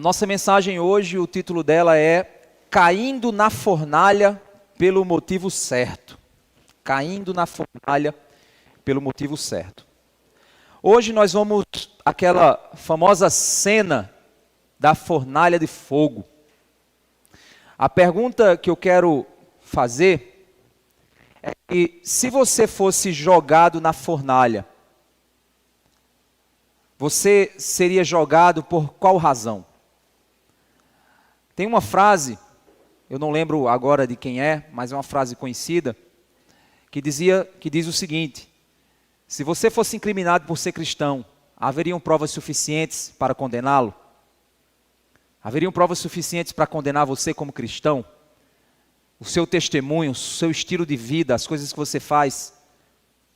Nossa mensagem hoje, o título dela é Caindo na Fornalha pelo Motivo Certo. Caindo na Fornalha pelo Motivo Certo. Hoje nós vamos àquela famosa cena da fornalha de fogo. A pergunta que eu quero fazer é que se você fosse jogado na fornalha, você seria jogado por qual razão? Tem uma frase, eu não lembro agora de quem é, mas é uma frase conhecida, que diz o seguinte: se você fosse incriminado por ser cristão, haveriam provas suficientes para condená-lo? Haveriam provas suficientes para condenar você como cristão? O seu testemunho, o seu estilo de vida, as coisas que você faz,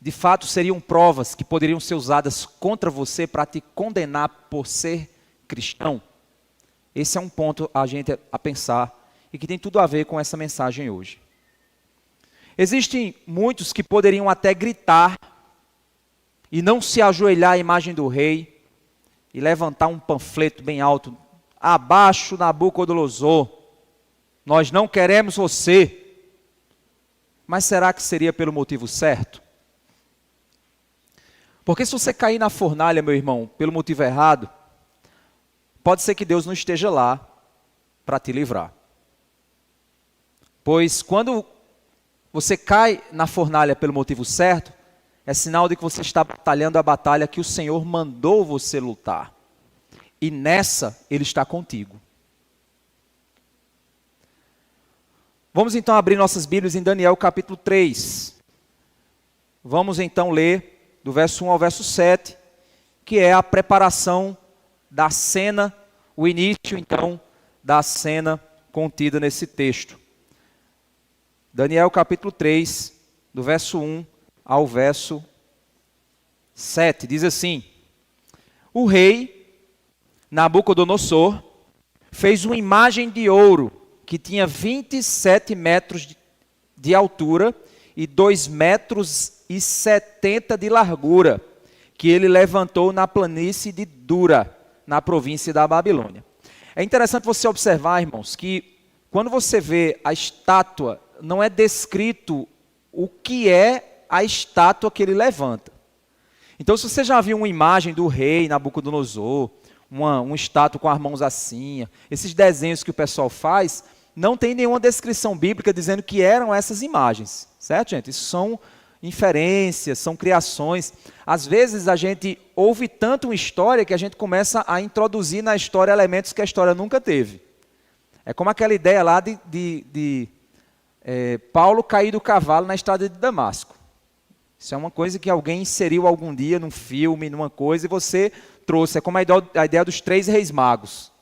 de fato seriam provas que poderiam ser usadas contra você para te condenar por ser cristão? Esse é um ponto a pensar e que tem tudo a ver com essa mensagem hoje. Existem muitos que poderiam até gritar e não se ajoelhar à imagem do rei e levantar um panfleto bem alto: abaixo Nabucodonosor, nós não queremos você. Mas será que seria pelo motivo certo? Porque se você cair na fornalha, meu irmão, pelo motivo errado, pode ser que Deus não esteja lá para te livrar. Pois quando você cai na fornalha pelo motivo certo, é sinal de que você está batalhando a batalha que o Senhor mandou você lutar. E nessa, Ele está contigo. Vamos então abrir nossas Bíblias em Daniel capítulo 3. Vamos então ler do verso 1 ao verso 7, que é a preparação da cena, o início então da cena contida nesse texto. Daniel capítulo 3, do verso 1 ao verso 7, diz assim: o rei Nabucodonosor fez uma imagem de ouro que tinha 27 metros de altura e 2,70 metros de largura, que ele levantou na planície de Dura, na província da Babilônia. É interessante você observar, irmãos, que quando você vê a estátua, não é descrito o que é a estátua que ele levanta. Então, se você já viu uma imagem do rei Nabucodonosor, uma estátua com as mãos assim, esses desenhos que o pessoal faz, não tem nenhuma descrição bíblica dizendo que eram essas imagens, certo, gente? Isso são inferências, são criações. Às vezes a gente ouve tanto uma história que a gente começa a introduzir na história elementos que a história nunca teve. É como aquela ideia lá de Paulo cair do cavalo na estrada de Damasco. Isso é uma coisa que alguém inseriu algum dia num filme, numa coisa, e você trouxe. É como a ideia dos 3 reis magos.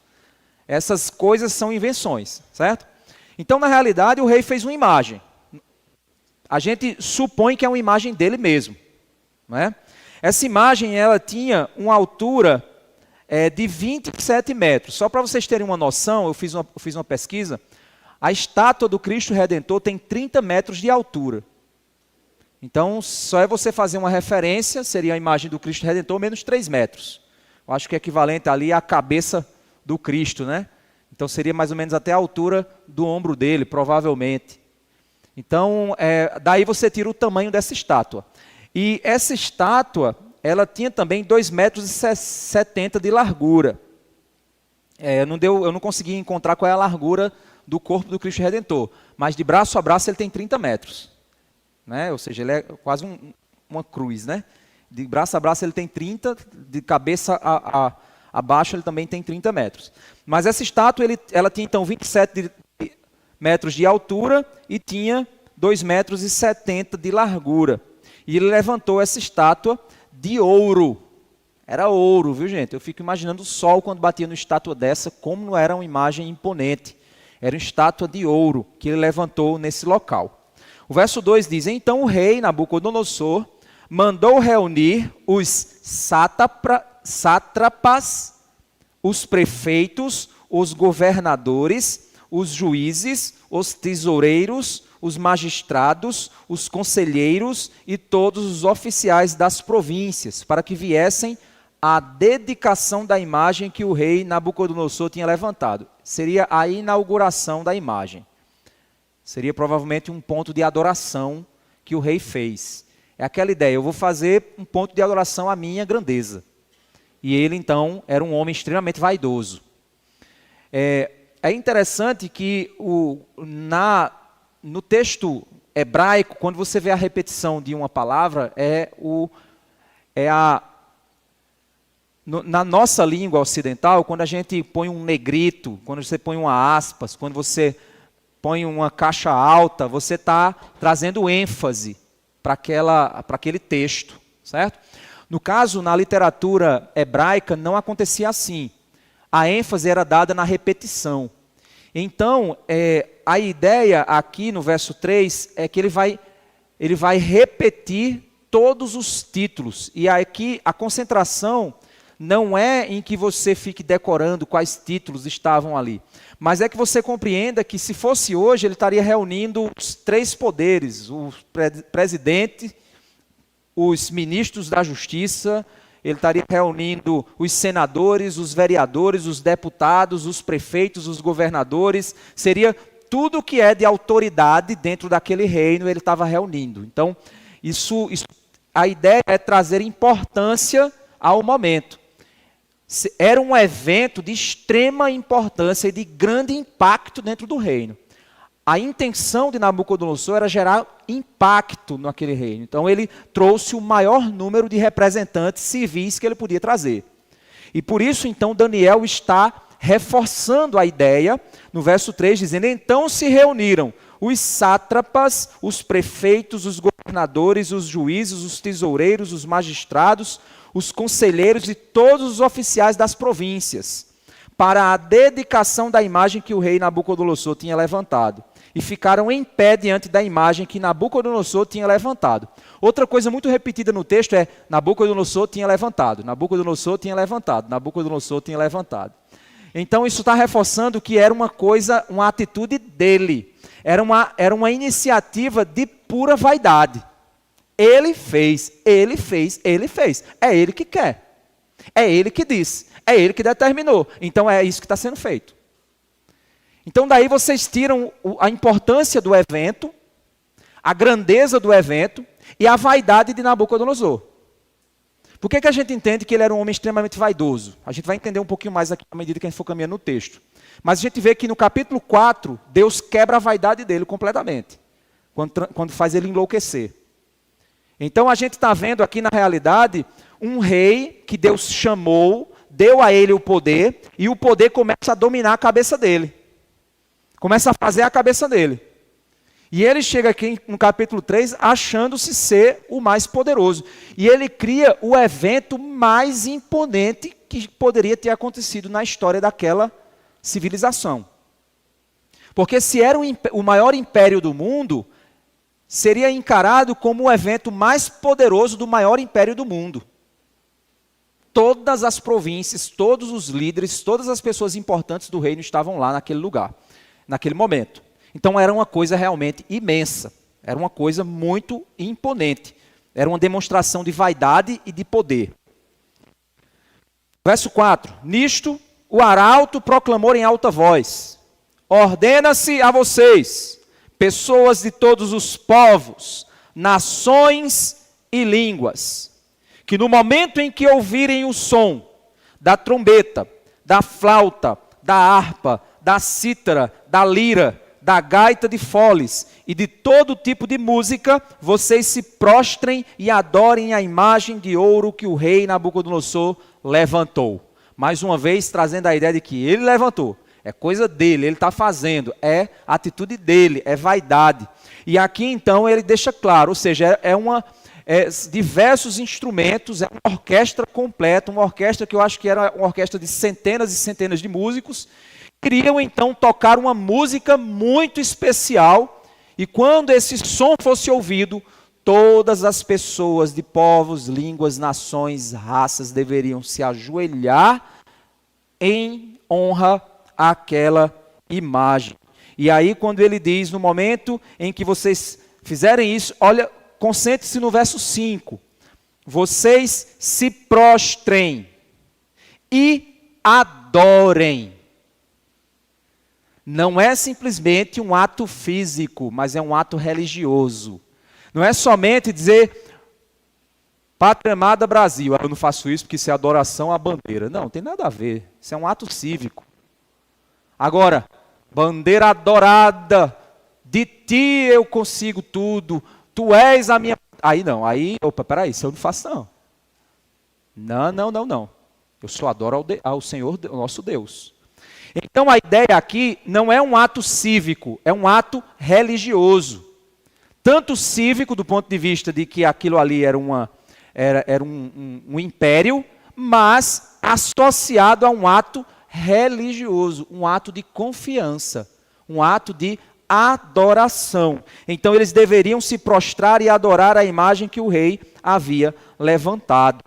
Essas coisas são invenções, certo? Então, na realidade, o rei fez uma imagem. A gente supõe que é uma imagem dele mesmo, não é? Essa imagem, ela tinha uma altura de 27 metros. Só para vocês terem uma noção, eu fiz uma pesquisa. A estátua do Cristo Redentor tem 30 metros de altura. Então, só é você fazer uma referência, seria a imagem do Cristo Redentor, menos 3 metros. Eu acho que é equivalente ali à cabeça do Cristo, né? Então, seria mais ou menos até a altura do ombro dele, provavelmente. Então, daí você tira o tamanho dessa estátua. E essa estátua, ela tinha também 2,70 metros de largura. Eu não consegui encontrar qual é a largura do corpo do Cristo Redentor, mas de braço a braço ele tem 30 metros. Né? Ou seja, ele é quase uma cruz, né? De braço a braço ele tem 30, de cabeça abaixo ele também tem 30 metros. Mas essa estátua, ela tinha então 27 metros de altura e tinha 2,70 metros de largura. E ele levantou essa estátua de ouro. Era ouro, viu, gente? Eu fico imaginando o sol quando batia numa estátua dessa, como não era uma imagem imponente. Era uma estátua de ouro que ele levantou nesse local. O verso 2 diz: então o rei Nabucodonosor mandou reunir os sátrapas, os prefeitos, os governadores, os juízes, os tesoureiros, os magistrados, os conselheiros e todos os oficiais das províncias, para que viessem a dedicação da imagem que o rei Nabucodonosor tinha levantado. Seria a inauguração da imagem. Seria provavelmente um ponto de adoração que o rei fez. É aquela ideia, eu vou fazer um ponto de adoração à minha grandeza. E ele, então, era um homem extremamente vaidoso. É interessante que no texto hebraico, quando você vê a repetição de uma palavra, na nossa língua ocidental, quando a gente põe um negrito, quando você põe uma aspas, quando você põe uma caixa alta, você está trazendo ênfase para aquele texto, certo? No caso, na literatura hebraica, não acontecia assim. A ênfase era dada na repetição. Então, a ideia aqui no verso 3 é que ele vai repetir todos os títulos. E aqui a concentração não é em que você fique decorando quais títulos estavam ali, mas é que você compreenda que se fosse hoje, ele estaria reunindo os 3 poderes, o presidente, os ministros da justiça, ele estaria reunindo os senadores, os vereadores, os deputados, os prefeitos, os governadores, seria tudo que é de autoridade dentro daquele reino, ele estava reunindo. Então, a ideia é trazer importância ao momento. Era um evento de extrema importância e de grande impacto dentro do reino. A intenção de Nabucodonosor era gerar impacto naquele reino. Então ele trouxe o maior número de representantes civis que ele podia trazer. E por isso, então, Daniel está reforçando a ideia, no verso 3, dizendo: então se reuniram os sátrapas, os prefeitos, os governadores, os juízes, os tesoureiros, os magistrados, os conselheiros e todos os oficiais das províncias, para a dedicação da imagem que o rei Nabucodonosor tinha levantado. E ficaram em pé diante da imagem que Nabucodonosor tinha levantado. Outra coisa muito repetida no texto é: Nabucodonosor tinha levantado, Nabucodonosor tinha levantado, Nabucodonosor tinha levantado. Então isso está reforçando que era uma atitude dele. Era uma iniciativa de pura vaidade. Ele fez, ele fez, ele fez. É ele que quer. É ele que disse. É ele que determinou. Então é isso que está sendo feito. Então daí vocês tiram a importância do evento, a grandeza do evento e a vaidade de Nabucodonosor. Por que a gente entende que ele era um homem extremamente vaidoso? A gente vai entender um pouquinho mais aqui à medida que a gente for caminhando no texto. Mas a gente vê que no capítulo 4, Deus quebra a vaidade dele completamente, quando faz ele enlouquecer. Então a gente está vendo aqui na realidade um rei que Deus chamou, deu a ele o poder, e o poder começa a dominar a cabeça dele. Começa a fazer a cabeça dele. E ele chega aqui no capítulo 3 achando-se ser o mais poderoso. E ele cria o evento mais imponente que poderia ter acontecido na história daquela civilização. Porque se era o maior império do mundo, seria encarado como o evento mais poderoso do maior império do mundo. Todas as províncias, todos os líderes, todas as pessoas importantes do reino estavam lá naquele lugar, naquele momento. Então era uma coisa realmente imensa, era uma coisa muito imponente, era uma demonstração de vaidade e de poder. Verso 4, nisto o arauto proclamou em alta voz: ordena-se a vocês, pessoas de todos os povos, nações e línguas, que no momento em que ouvirem o som da trombeta, da flauta, da harpa, da cítara, da lira, da gaita de foles e de todo tipo de música, vocês se prostrem e adorem a imagem de ouro que o rei Nabucodonosor levantou. Mais uma vez, trazendo a ideia de que ele levantou. É coisa dele, ele está fazendo, é atitude dele, é vaidade. E aqui então ele deixa claro, ou seja, diversos instrumentos, é uma orquestra completa, uma orquestra que eu acho que era uma orquestra de centenas e centenas de músicos, queriam então tocar uma música muito especial, e quando esse som fosse ouvido, todas as pessoas de povos, línguas, nações, raças deveriam se ajoelhar em honra àquela imagem. E aí quando ele diz, no momento em que vocês fizerem isso, olha, concentre-se no verso 5. Vocês se prostrem. e adorem. Não é simplesmente um ato físico, mas é um ato religioso. Não é somente dizer, Pátria Amada Brasil, eu não faço isso porque isso é adoração à bandeira. Não, não tem nada a ver. Isso é um ato cívico. Agora, bandeira adorada, de ti eu consigo tudo, tu és a minha... Aí não, opa, peraí, isso eu não faço não. Não. Eu só adoro ao Senhor, ao nosso Deus. Então a ideia aqui não é um ato cívico, é um ato religioso. Tanto cívico do ponto de vista de que aquilo ali era um império, mas associado a um ato religioso, um ato de confiança, um ato de adoração. Então eles deveriam se prostrar e adorar a imagem que o rei havia levantado.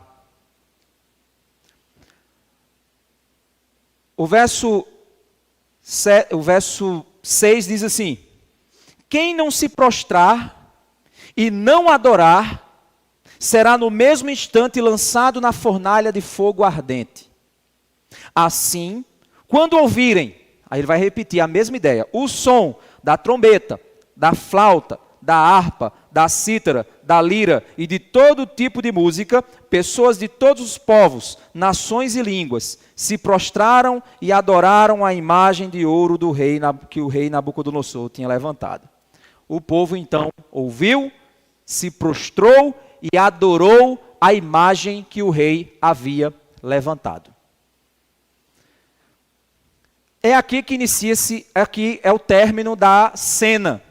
O verso 6 diz assim: quem não se prostrar e não adorar, será no mesmo instante lançado na fornalha de fogo ardente. Assim, quando ouvirem, aí ele vai repetir a mesma ideia, o som da trombeta, da flauta, da harpa, da cítara, da lira e de todo tipo de música, pessoas de todos os povos, nações e línguas se prostraram e adoraram a imagem de ouro do rei que o rei Nabucodonosor tinha levantado. O povo então ouviu, se prostrou e adorou a imagem que o rei havia levantado. É aqui que inicia-se, aqui é o término da cena.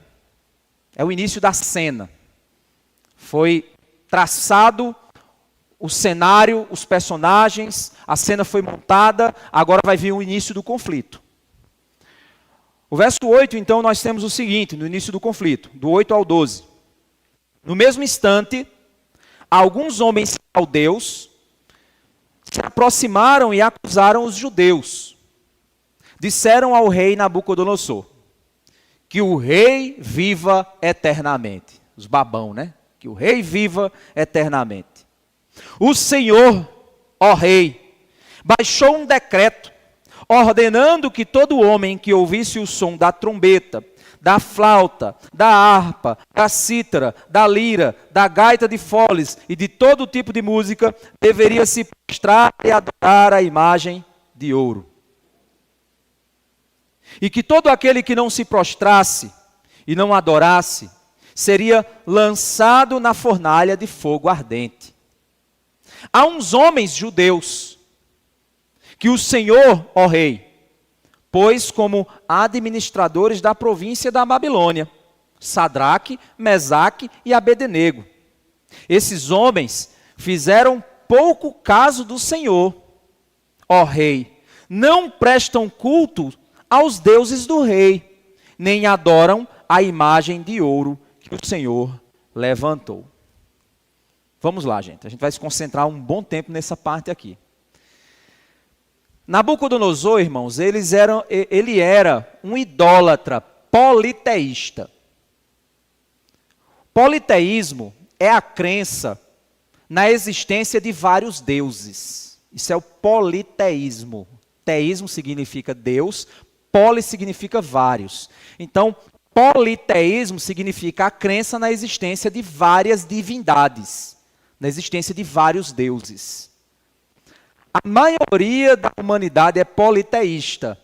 É o início da cena. Foi traçado o cenário, os personagens, a cena foi montada, agora vai vir o início do conflito. O verso 8, então, nós temos o seguinte, no início do conflito, do 8 ao 12. No mesmo instante, alguns homens caldeus se aproximaram e acusaram os judeus. Disseram ao rei Nabucodonosor que o rei viva eternamente. Os babão, né? Que o rei viva eternamente. O Senhor, ó rei, baixou um decreto ordenando que todo homem que ouvisse o som da trombeta, da flauta, da harpa, da cítara, da lira, da gaita de foles e de todo tipo de música, deveria se prostrar e adorar a imagem de ouro. E que todo aquele que não se prostrasse e não adorasse, seria lançado na fornalha de fogo ardente. Há uns homens judeus, que o Senhor, ó rei, pôs como administradores da província da Babilônia, Sadraque, Mesaque e Abednego. Esses homens fizeram pouco caso do Senhor, ó rei, não prestam culto aos deuses do rei, nem adoram a imagem de ouro que o Senhor levantou. Vamos lá, gente. A gente vai se concentrar um bom tempo nessa parte aqui. Nabucodonosor, irmãos, ele era um idólatra politeísta. Politeísmo é a crença na existência de vários deuses. Isso é o politeísmo. Teísmo significa Deus, poli significa vários. Então, politeísmo significa a crença na existência de várias divindades, na existência de vários deuses. A maioria da humanidade é politeísta.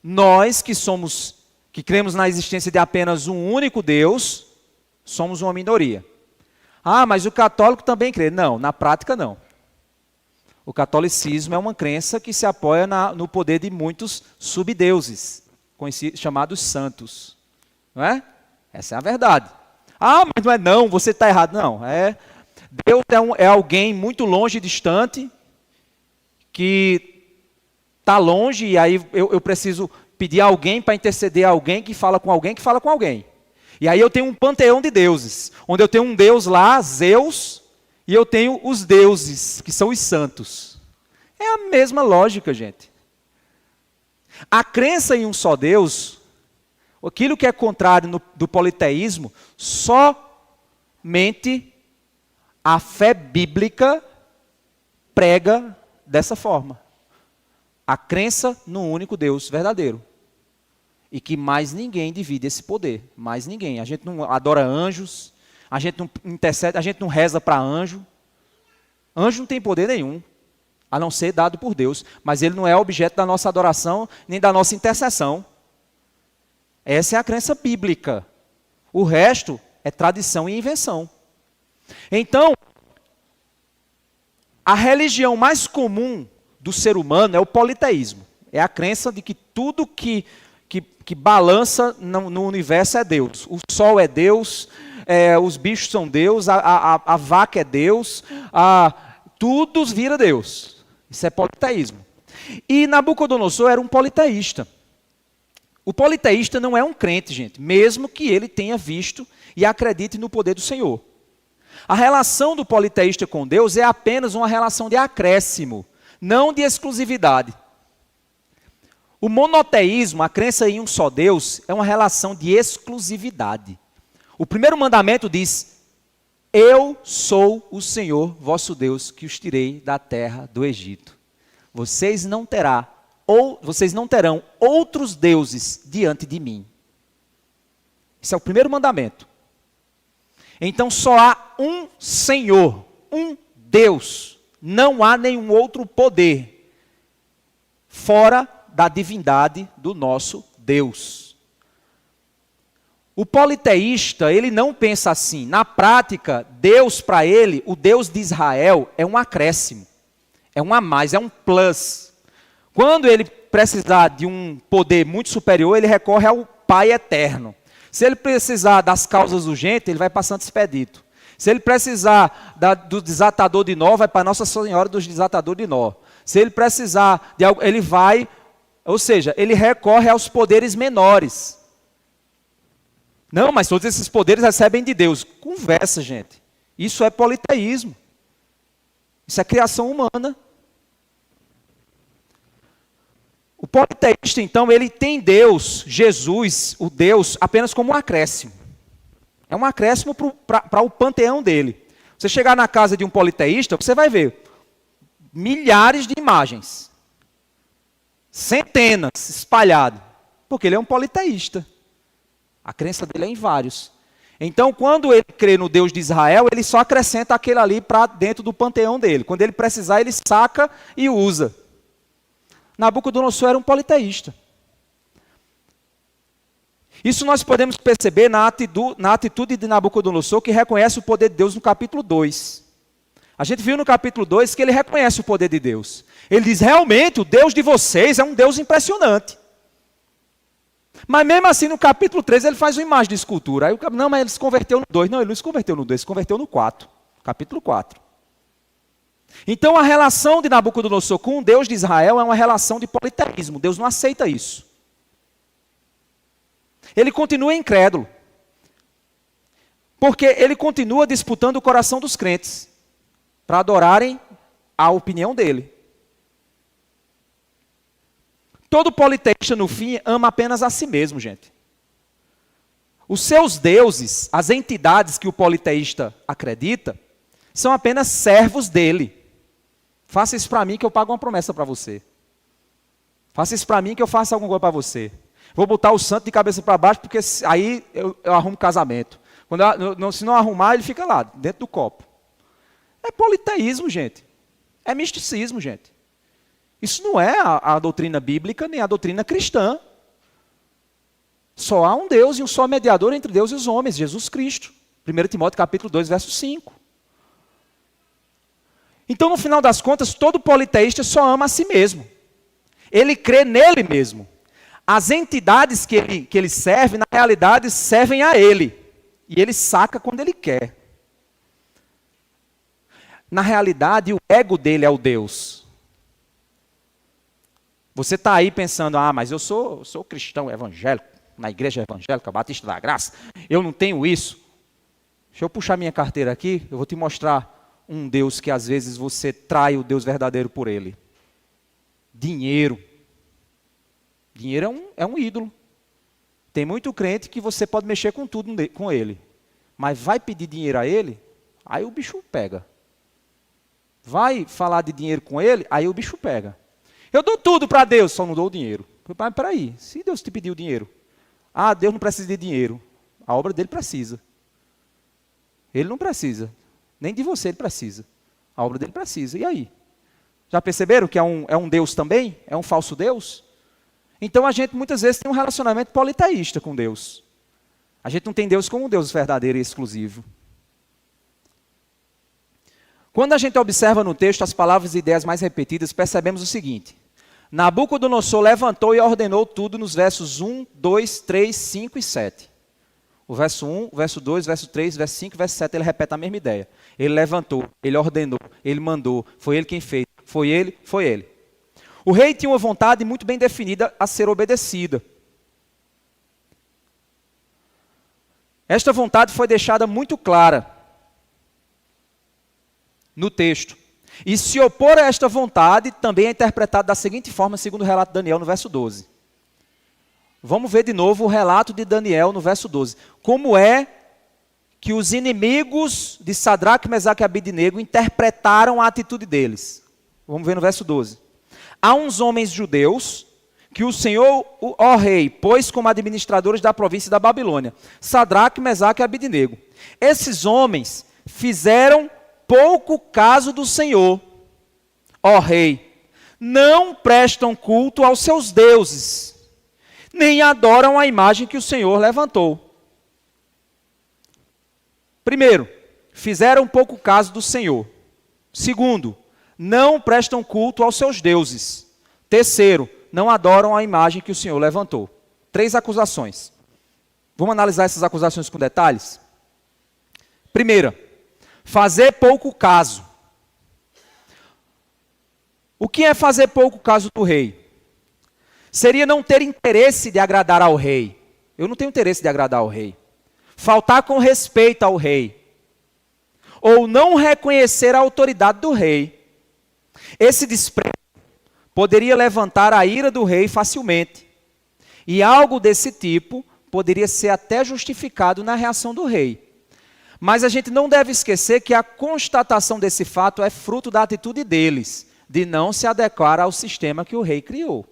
Nós que cremos na existência de apenas um único Deus, somos uma minoria. Ah, mas o católico também crê. Não, na prática não. O catolicismo é uma crença que se apoia no poder de muitos subdeuses, chamados santos. Não é? Essa é a verdade. Ah, mas não é não, você está errado. Não, Deus é alguém muito longe e distante, que está longe, e aí eu preciso pedir a alguém para interceder a alguém que fala com alguém que fala com alguém. E aí eu tenho um panteão de deuses, onde eu tenho um deus lá, Zeus, e eu tenho os deuses, que são os santos. É a mesma lógica, gente. A crença em um só Deus, aquilo que é contrário do politeísmo, somente a fé bíblica prega dessa forma. A crença no único Deus verdadeiro. E que mais ninguém divide esse poder. Mais ninguém. A gente não adora anjos, a gente não intercede, a gente não reza para anjo. Anjo não tem poder nenhum, a não ser dado por Deus. Mas ele não é objeto da nossa adoração, nem da nossa intercessão. Essa é a crença bíblica. O resto é tradição e invenção. Então, a religião mais comum do ser humano é o politeísmo. É a crença de que tudo que balança no universo é Deus. O sol é Deus, os bichos são Deus, a vaca é Deus, tudo vira Deus. Isso é politeísmo. E Nabucodonosor era um politeísta. O politeísta não é um crente, gente, mesmo que ele tenha visto e acredite no poder do Senhor. A relação do politeísta com Deus é apenas uma relação de acréscimo, não de exclusividade. O monoteísmo, a crença em um só Deus, é uma relação de exclusividade. O primeiro mandamento diz: eu sou o Senhor vosso Deus que os tirei da terra do Egito. Vocês não terão outros deuses diante de mim. Esse é o primeiro mandamento. Então só há um Senhor, um Deus. Não há nenhum outro poder fora da divindade do nosso Deus. O politeísta, ele não pensa assim. Na prática, Deus para ele, o Deus de Israel, é um acréscimo. É um a mais, é um plus. Quando ele precisar de um poder muito superior, ele recorre ao Pai eterno. Se ele precisar das causas urgentes, ele vai para Santo Expedito. Se ele precisar do desatador de nó, vai para Nossa Senhora dos Desatador de Nó. Se ele precisar de algo, ele vai, ou seja, ele recorre aos poderes menores. Não, mas todos esses poderes recebem de Deus. Conversa, gente. Isso é politeísmo. Isso é criação humana. O politeísta, então, ele tem Deus, Jesus, o Deus, apenas como um acréscimo. É um acréscimo para o panteão dele. Você chegar na casa de um politeísta, você vai ver milhares de imagens. Centenas espalhadas. Porque ele é um politeísta. A crença dele é em vários. Então, quando ele crê no Deus de Israel, ele só acrescenta aquele ali para dentro do panteão dele. Quando ele precisar, ele saca e usa. Nabucodonosor era um politeísta. Isso nós podemos perceber na atitude de Nabucodonosor, que reconhece o poder de Deus no capítulo 2. A gente viu no capítulo 2 que ele reconhece o poder de Deus. Ele diz, realmente, o Deus de vocês é um Deus impressionante. Mas mesmo assim, no capítulo 3, ele faz uma imagem de escultura. Aí não, mas ele se converteu no 2. Não, ele não se converteu no 2, ele se converteu no 4. Capítulo 4. Então, a relação de Nabucodonosor com o Deus de Israel é uma relação de politeísmo. Deus não aceita isso. Ele continua incrédulo. Porque ele continua disputando o coração dos crentes para adorarem a opinião dele. Todo politeísta, no fim, ama apenas a si mesmo, gente. Os seus deuses, as entidades que o politeísta acredita, são apenas servos dele. Faça isso para mim que eu pago uma promessa para você. Faça isso para mim que eu faço alguma coisa para você. Vou botar o santo de cabeça para baixo, porque aí eu arrumo casamento. Se não arrumar, ele fica lá, dentro do copo. É politeísmo, gente. É misticismo, gente. Isso não é a doutrina bíblica, nem a doutrina cristã. Só há um Deus e um só mediador entre Deus e os homens, Jesus Cristo. 1 Timóteo capítulo 2, verso 5. Então, no final das contas, todo politeísta só ama a si mesmo. Ele crê nele mesmo. As entidades que ele serve, na realidade, servem a ele. E ele saca quando ele quer. Na realidade, o ego dele é o Deus. Você está aí pensando, mas eu sou cristão evangélico, na igreja evangélica, Batista da Graça, eu não tenho isso. Deixa eu puxar minha carteira aqui, eu vou te mostrar um Deus que às vezes você trai o Deus verdadeiro por ele. Dinheiro. Dinheiro é um ídolo. Tem muito crente que você pode mexer com tudo com ele. Mas vai pedir dinheiro a ele, aí o bicho pega. Vai falar de dinheiro com ele, aí o bicho pega. Eu dou tudo para Deus, só não dou o dinheiro. Mas peraí, se Deus te pediu dinheiro, Deus não precisa de dinheiro, a obra dele precisa. Ele não precisa, nem de você ele precisa, a obra dele precisa, e aí? Já perceberam que é um Deus também? É um falso Deus? Então a gente muitas vezes tem um relacionamento politeísta com Deus. A gente não tem Deus como um Deus verdadeiro e exclusivo. Quando a gente observa no texto as palavras e ideias mais repetidas, percebemos o seguinte: Nabucodonosor levantou e ordenou tudo nos versos 1, 2, 3, 5 e 7. O verso 1, o verso 2, o verso 3, o verso 5 e o verso 7, ele repete a mesma ideia. Ele levantou, ele ordenou, ele mandou, foi ele quem fez, foi ele, foi ele. O rei tinha uma vontade muito bem definida a ser obedecida. Esta vontade foi deixada muito clara no texto. E se opor a esta vontade também é interpretado da seguinte forma, segundo o relato de Daniel no verso 12. Vamos ver de novo o relato de Daniel no verso 12. Como é que os inimigos de Sadraque, Mesaque e Abednego interpretaram a atitude deles? Vamos ver no verso 12. Há uns homens judeus que o Senhor, ó rei, pôs como administradores da província da Babilônia, Sadraque, Mesaque e Abednego. Esses homens fizeram pouco caso do Senhor, ó rei, não prestam culto aos seus deuses, nem adoram a imagem que o Senhor levantou. Primeiro, fizeram pouco caso do Senhor. Segundo, não prestam culto aos seus deuses. Terceiro, não adoram a imagem que o Senhor levantou. 3 acusações. Vamos analisar essas acusações com detalhes? Primeira, fazer pouco caso. O que é fazer pouco caso do rei? Seria não ter interesse de agradar ao rei. Eu não tenho interesse de agradar ao rei. Faltar com respeito ao rei. Ou não reconhecer a autoridade do rei. Esse desprezo poderia levantar a ira do rei facilmente. E algo desse tipo poderia ser até justificado na reação do rei. Mas a gente não deve esquecer que a constatação desse fato é fruto da atitude deles, de não se adequar ao sistema que o rei criou.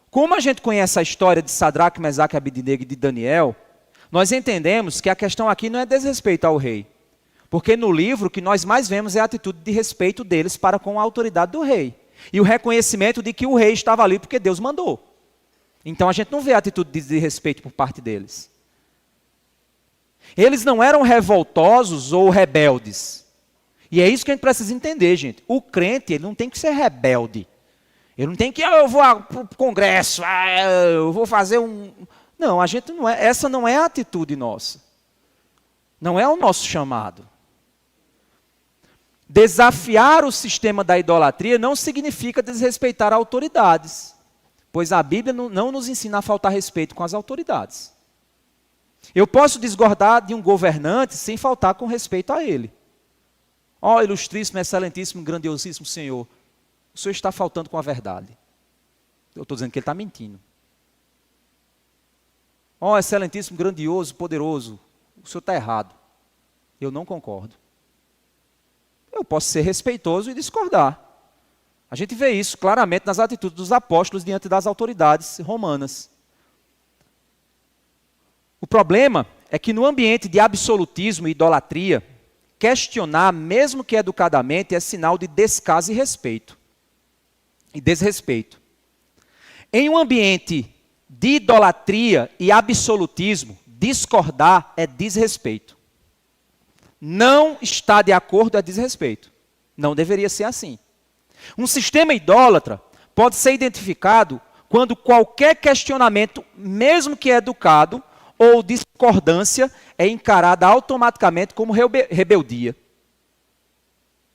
Como a gente conhece a história de Sadraque, Mesaque, Abednego e de Daniel, nós entendemos que a questão aqui não é desrespeito ao rei. Porque no livro o que nós mais vemos é a atitude de respeito deles para com a autoridade do rei. E o reconhecimento de que o rei estava ali porque Deus mandou. Então a gente não vê a atitude de respeito por parte deles. Eles não eram revoltosos ou rebeldes. E é isso que a gente precisa entender, gente. O crente, ele não tem que ser rebelde. Ele não tem que, eu vou para o congresso, eu vou fazer um... Não, a gente não é, essa não é a atitude nossa. Não é o nosso chamado. Desafiar o sistema da idolatria não significa desrespeitar autoridades. Pois a Bíblia não nos ensina a faltar respeito com as autoridades. Eu posso discordar de um governante sem faltar com respeito a ele. Ó, ilustríssimo, excelentíssimo, grandiosíssimo Senhor, o Senhor está faltando com a verdade. Eu estou dizendo que ele está mentindo. Ó, excelentíssimo, grandioso, poderoso, o Senhor está errado. Eu não concordo. Eu posso ser respeitoso e discordar. A gente vê isso claramente nas atitudes dos apóstolos diante das autoridades romanas. O problema é que no ambiente de absolutismo e idolatria, questionar, mesmo que educadamente, é sinal de descaso e respeito. E desrespeito. Em um ambiente de idolatria e absolutismo, discordar é desrespeito. Não está de acordo é desrespeito. Não deveria ser assim. Um sistema idólatra pode ser identificado quando qualquer questionamento, mesmo que educado, ou discordância, é encarada automaticamente como rebeldia.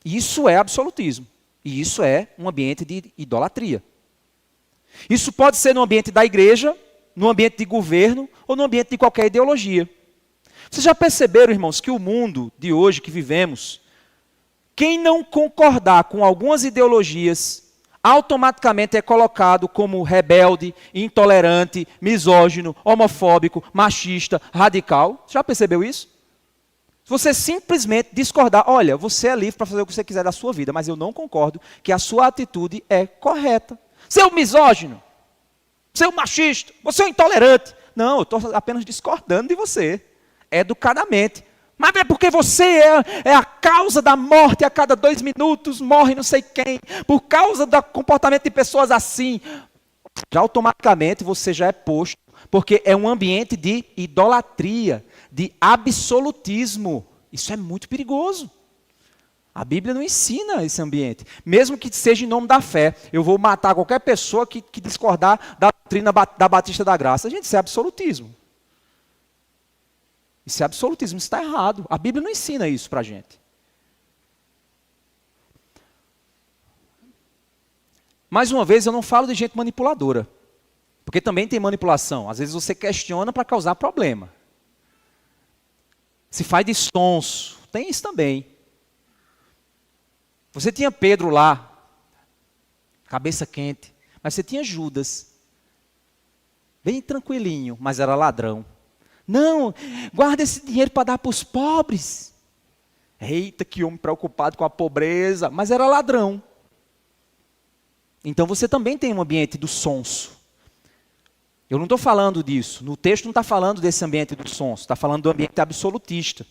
Isso é absolutismo. E isso é um ambiente de idolatria. Isso pode ser no ambiente da igreja, no ambiente de governo, ou no ambiente de qualquer ideologia. Vocês já perceberam, irmãos, que o mundo de hoje que vivemos, quem não concordar com algumas ideologias, automaticamente é colocado como rebelde, intolerante, misógino, homofóbico, machista, radical. Já percebeu isso? Se você simplesmente discordar, olha, você é livre para fazer o que você quiser da sua vida, mas eu não concordo que a sua atitude é correta. Você é um misógino, você é um machista, você é um intolerante. Não, eu estou apenas discordando de você, educadamente. Mas é porque você é a causa da morte, a cada 2 minutos morre não sei quem, por causa do comportamento de pessoas assim. Já automaticamente você já é posto, porque é um ambiente de idolatria, de absolutismo. Isso é muito perigoso. A Bíblia não ensina esse ambiente. Mesmo que seja em nome da fé. Eu vou matar qualquer pessoa que discordar da doutrina da Batista da Graça. Gente, isso é absolutismo. Isso é absolutismo, isso está errado. A Bíblia não ensina isso para a gente. Mais uma vez, eu não falo de gente manipuladora. Porque também tem manipulação. Às vezes você questiona para causar problema. Se faz de sonso. Tem isso também. Você tinha Pedro lá, cabeça quente. Mas você tinha Judas. Bem tranquilinho, mas era ladrão. Não, guarda esse dinheiro para dar para os pobres. Eita, que homem preocupado com a pobreza. Mas era ladrão. Então você também tem um ambiente do sonso. Eu não estou falando disso. No texto não está falando desse ambiente do sonso. Está falando do ambiente absolutista.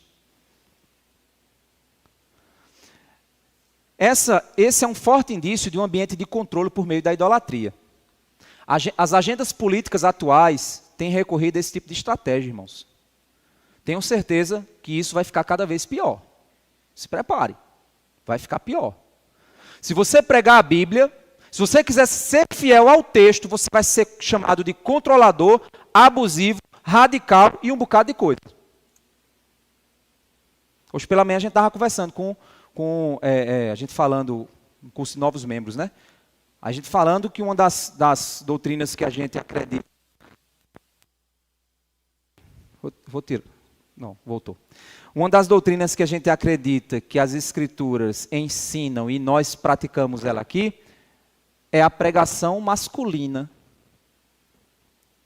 Esse é um forte indício de um ambiente de controle por meio da idolatria. As agendas políticas atuais têm recorrido a esse tipo de estratégia, irmãos. Tenho certeza que isso vai ficar cada vez pior. Se prepare. Vai ficar pior. Se você pregar a Bíblia, se você quiser ser fiel ao texto, você vai ser chamado de controlador, abusivo, radical e um bocado de coisa. Hoje pela manhã a gente estava conversando a gente falando com os novos membros, né? A gente falando que uma das doutrinas que a gente acredita... Vou tirar. Não, voltou. Uma das doutrinas que a gente acredita que as Escrituras ensinam e nós praticamos ela aqui é a pregação masculina.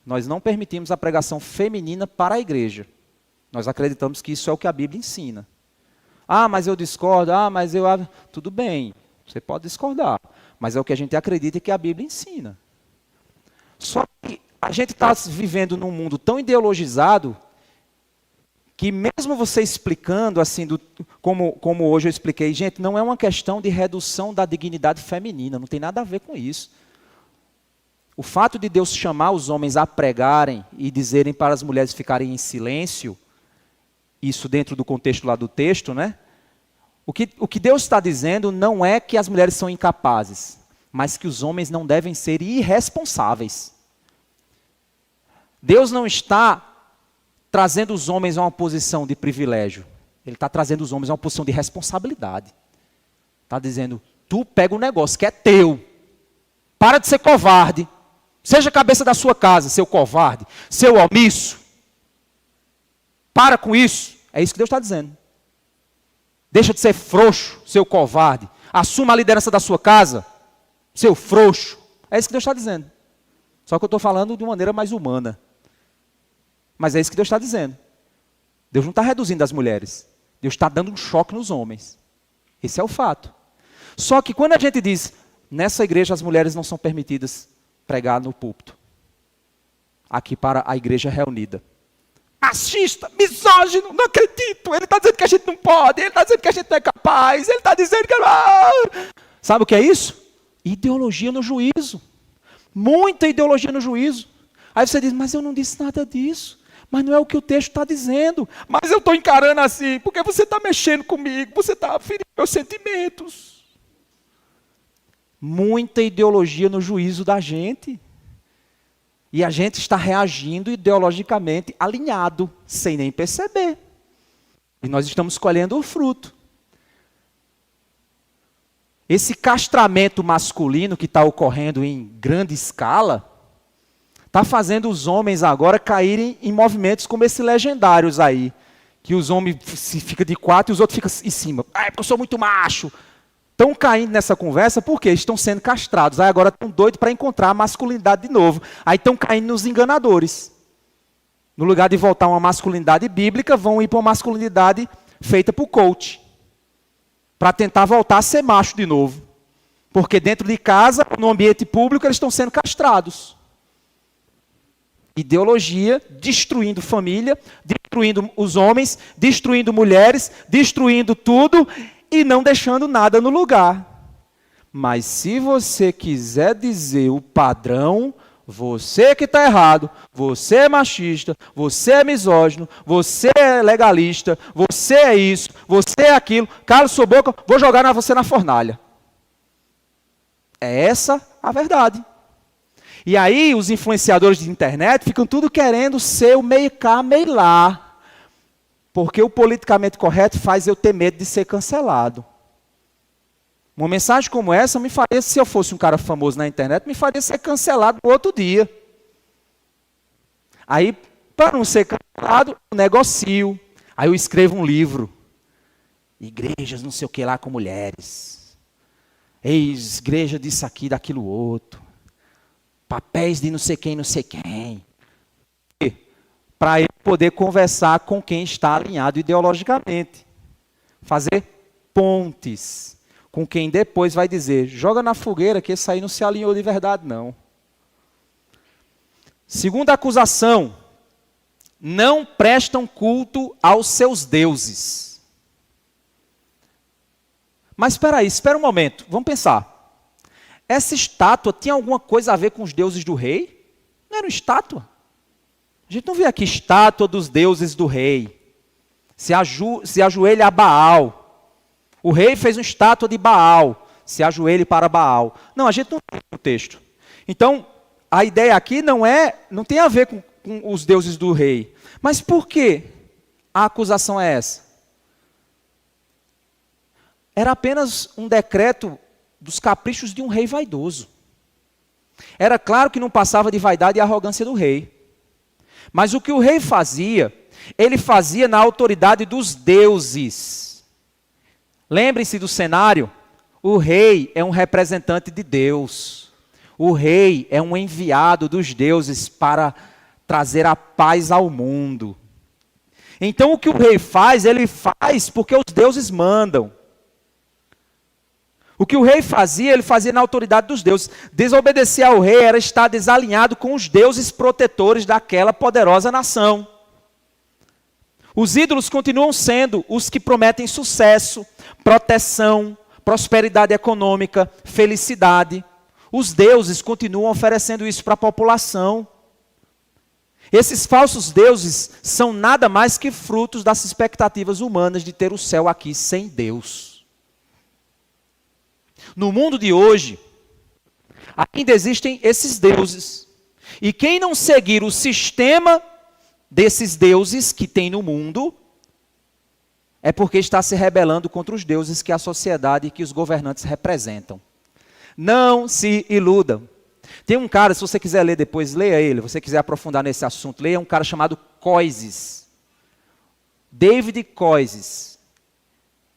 Nós não permitimos a pregação feminina para a igreja. Nós acreditamos que isso é o que a Bíblia ensina. Ah, mas eu discordo. Ah, mas eu... Tudo bem, você pode discordar. Mas é o que a gente acredita que a Bíblia ensina. Só que a gente está vivendo num mundo tão ideologizado que mesmo você explicando, assim, como hoje eu expliquei, gente, não é uma questão de redução da dignidade feminina, não tem nada a ver com isso. O fato de Deus chamar os homens a pregarem e dizerem para as mulheres ficarem em silêncio, isso dentro do contexto lá do texto, né? O que Deus está dizendo não é que as mulheres são incapazes, mas que os homens não devem ser irresponsáveis. Deus não está trazendo os homens a uma posição de privilégio. Ele está trazendo os homens a uma posição de responsabilidade. Está dizendo, tu pega um negócio que é teu. Para de ser covarde. Seja a cabeça da sua casa, seu covarde, seu omisso. Para com isso. É isso que Deus está dizendo. Deixa de ser frouxo, seu covarde. Assuma a liderança da sua casa, seu frouxo. É isso que Deus está dizendo. Só que eu estou falando de uma maneira mais humana. Mas é isso que Deus está dizendo. Deus não está reduzindo as mulheres. Deus está dando um choque nos homens. Esse é o fato. Só que quando a gente diz, nessa igreja as mulheres não são permitidas pregar no púlpito. Aqui para a igreja reunida. Machista, misógino, não acredito. Ele está dizendo que a gente não pode. Ele está dizendo que a gente não é capaz. Ele está dizendo que... Sabe o que é isso? Ideologia no juízo. Muita ideologia no juízo. Aí você diz, mas eu não disse nada disso. Mas não é o que o texto está dizendo. Mas eu estou encarando assim, porque você está mexendo comigo, você está ferindo meus sentimentos. Muita ideologia no juízo da gente. E a gente está reagindo ideologicamente alinhado, sem nem perceber. E nós estamos colhendo o fruto. Esse castramento masculino que está ocorrendo em grande escala, está fazendo os homens agora caírem em movimentos como esses legendários aí. Que os homens ficam de 4 e os outros ficam em cima. Ah, é porque eu sou muito macho. Estão caindo nessa conversa porque estão sendo castrados. Aí agora estão doidos para encontrar a masculinidade de novo. Aí estão caindo nos enganadores. No lugar de voltar a uma masculinidade bíblica, vão ir para uma masculinidade feita por coach, para tentar voltar a ser macho de novo. Porque dentro de casa, no ambiente público, eles estão sendo castrados. Ideologia destruindo família, destruindo os homens, destruindo mulheres, destruindo tudo e não deixando nada no lugar. Mas se você quiser dizer o padrão, você que está errado, você é machista, você é misógino, você é legalista, você é isso, você é aquilo, cala sua boca, vou jogar você na fornalha. É essa a verdade. E aí os influenciadores de internet ficam tudo querendo ser o meio cá, meio lá. Porque o politicamente correto faz eu ter medo de ser cancelado. Uma mensagem como essa me faria, se eu fosse um cara famoso na internet, me faria ser cancelado no outro dia. Aí, para não ser cancelado, eu negocio. Aí eu escrevo um livro. Igrejas não sei o que lá com mulheres. Ex-igreja disso aqui, daquilo outro. Papéis de não sei quem. Para ele poder conversar com quem está alinhado ideologicamente. Fazer pontes com quem depois vai dizer, joga na fogueira que esse aí não se alinhou de verdade, não. Segunda acusação, não prestam culto aos seus deuses. Mas espera um momento, vamos pensar. Essa estátua tinha alguma coisa a ver com os deuses do rei? Não era uma estátua? A gente não vê aqui estátua dos deuses do rei. Se ajoelha a Baal. O rei fez uma estátua de Baal, se ajoelhe para Baal. Não, a gente não tem o texto. Então, a ideia aqui não tem a ver com os deuses do rei. Mas por que a acusação é essa? Era apenas um decreto dos caprichos de um rei vaidoso. Era claro que não passava de vaidade e arrogância do rei. Mas o que o rei fazia, ele fazia na autoridade dos deuses. Lembrem-se do cenário, o rei é um representante de Deus. O rei é um enviado dos deuses para trazer a paz ao mundo. Então o que o rei faz, ele faz porque os deuses mandam. O que o rei fazia, ele fazia na autoridade dos deuses. Desobedecer ao rei era estar desalinhado com os deuses protetores daquela poderosa nação. Os ídolos continuam sendo os que prometem sucesso, proteção, prosperidade econômica, felicidade. Os deuses continuam oferecendo isso para a população. Esses falsos deuses são nada mais que frutos das expectativas humanas de ter o céu aqui sem Deus. No mundo de hoje, ainda existem esses deuses. E quem não seguir o sistema desses deuses que tem no mundo, é porque está se rebelando contra os deuses que a sociedade e que os governantes representam. Não se iludam. Tem um cara, se você quiser ler depois, leia ele, se você quiser aprofundar nesse assunto, leia um cara chamado Koizes. David Koizes.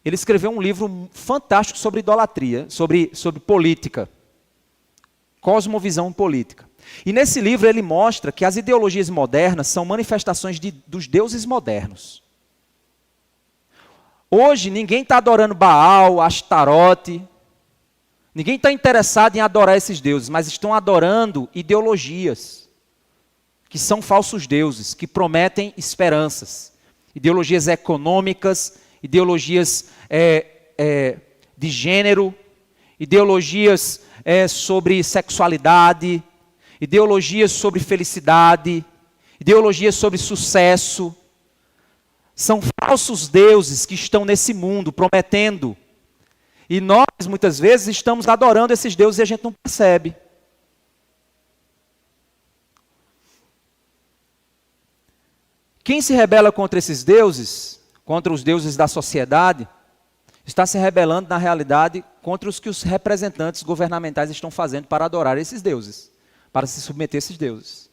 Ele escreveu um livro fantástico sobre idolatria, sobre política. Cosmovisão política. E nesse livro ele mostra que as ideologias modernas são manifestações dos deuses modernos. Hoje ninguém está adorando Baal, Astarote. Ninguém está interessado em adorar esses deuses, mas estão adorando ideologias que são falsos deuses, que prometem esperanças. Ideologias econômicas, ideologias de gênero, ideologias sobre sexualidade, ideologias sobre felicidade, ideologias sobre sucesso. São falsos deuses que estão nesse mundo prometendo. E nós, muitas vezes, estamos adorando esses deuses e a gente não percebe. Quem se rebela contra esses deuses, contra os deuses da sociedade, está se rebelando, na realidade, contra os que os representantes governamentais estão fazendo para adorar esses deuses, para se submeter a esses deuses.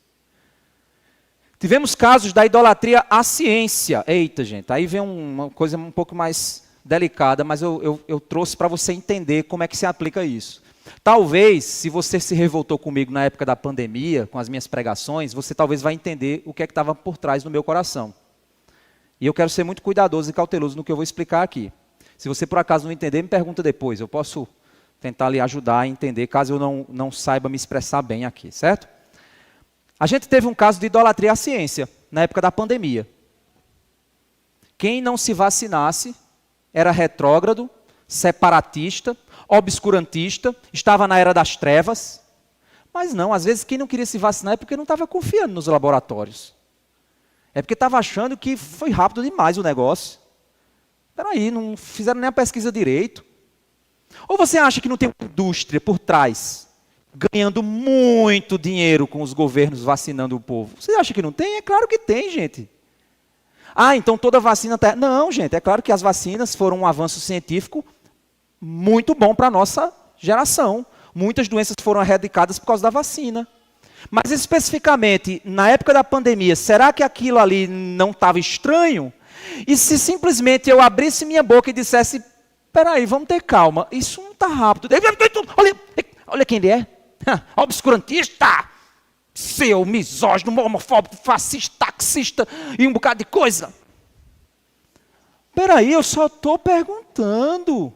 Tivemos casos da idolatria à ciência. Eita, gente, aí vem uma coisa um pouco mais delicada, mas eu trouxe para você entender como é que se aplica isso. Talvez, se você se revoltou comigo na época da pandemia, com as minhas pregações, você talvez vai entender o que é que estava por trás do meu coração. E eu quero ser muito cuidadoso e cauteloso no que eu vou explicar aqui. Se você por acaso não entender, me pergunta depois. Eu posso tentar lhe ajudar a entender, caso eu não saiba me expressar bem aqui, certo? A gente teve um caso de idolatria à ciência, na época da pandemia. Quem não se vacinasse era retrógrado, separatista, obscurantista, estava na era das trevas. Mas não, às vezes quem não queria se vacinar é porque não estava confiando nos laboratórios. É porque estava achando que foi rápido demais o negócio. Espera aí, não fizeram nem a pesquisa direito. Ou você acha que não tem uma indústria por trás, ganhando muito dinheiro com os governos vacinando o povo? Você acha que não tem? É claro que tem, gente. Ah, então toda vacina está... Não, gente, é claro que as vacinas foram um avanço científico muito bom para a nossa geração. Muitas doenças foram erradicadas por causa da vacina. Mas especificamente, na época da pandemia, será que aquilo ali não estava estranho? E se simplesmente eu abrisse minha boca e dissesse, peraí, vamos ter calma, isso não está rápido. Olha quem ele é, obscurantista, seu misógino, homofóbico, fascista, taxista e um bocado de coisa. Peraí, eu só estou perguntando.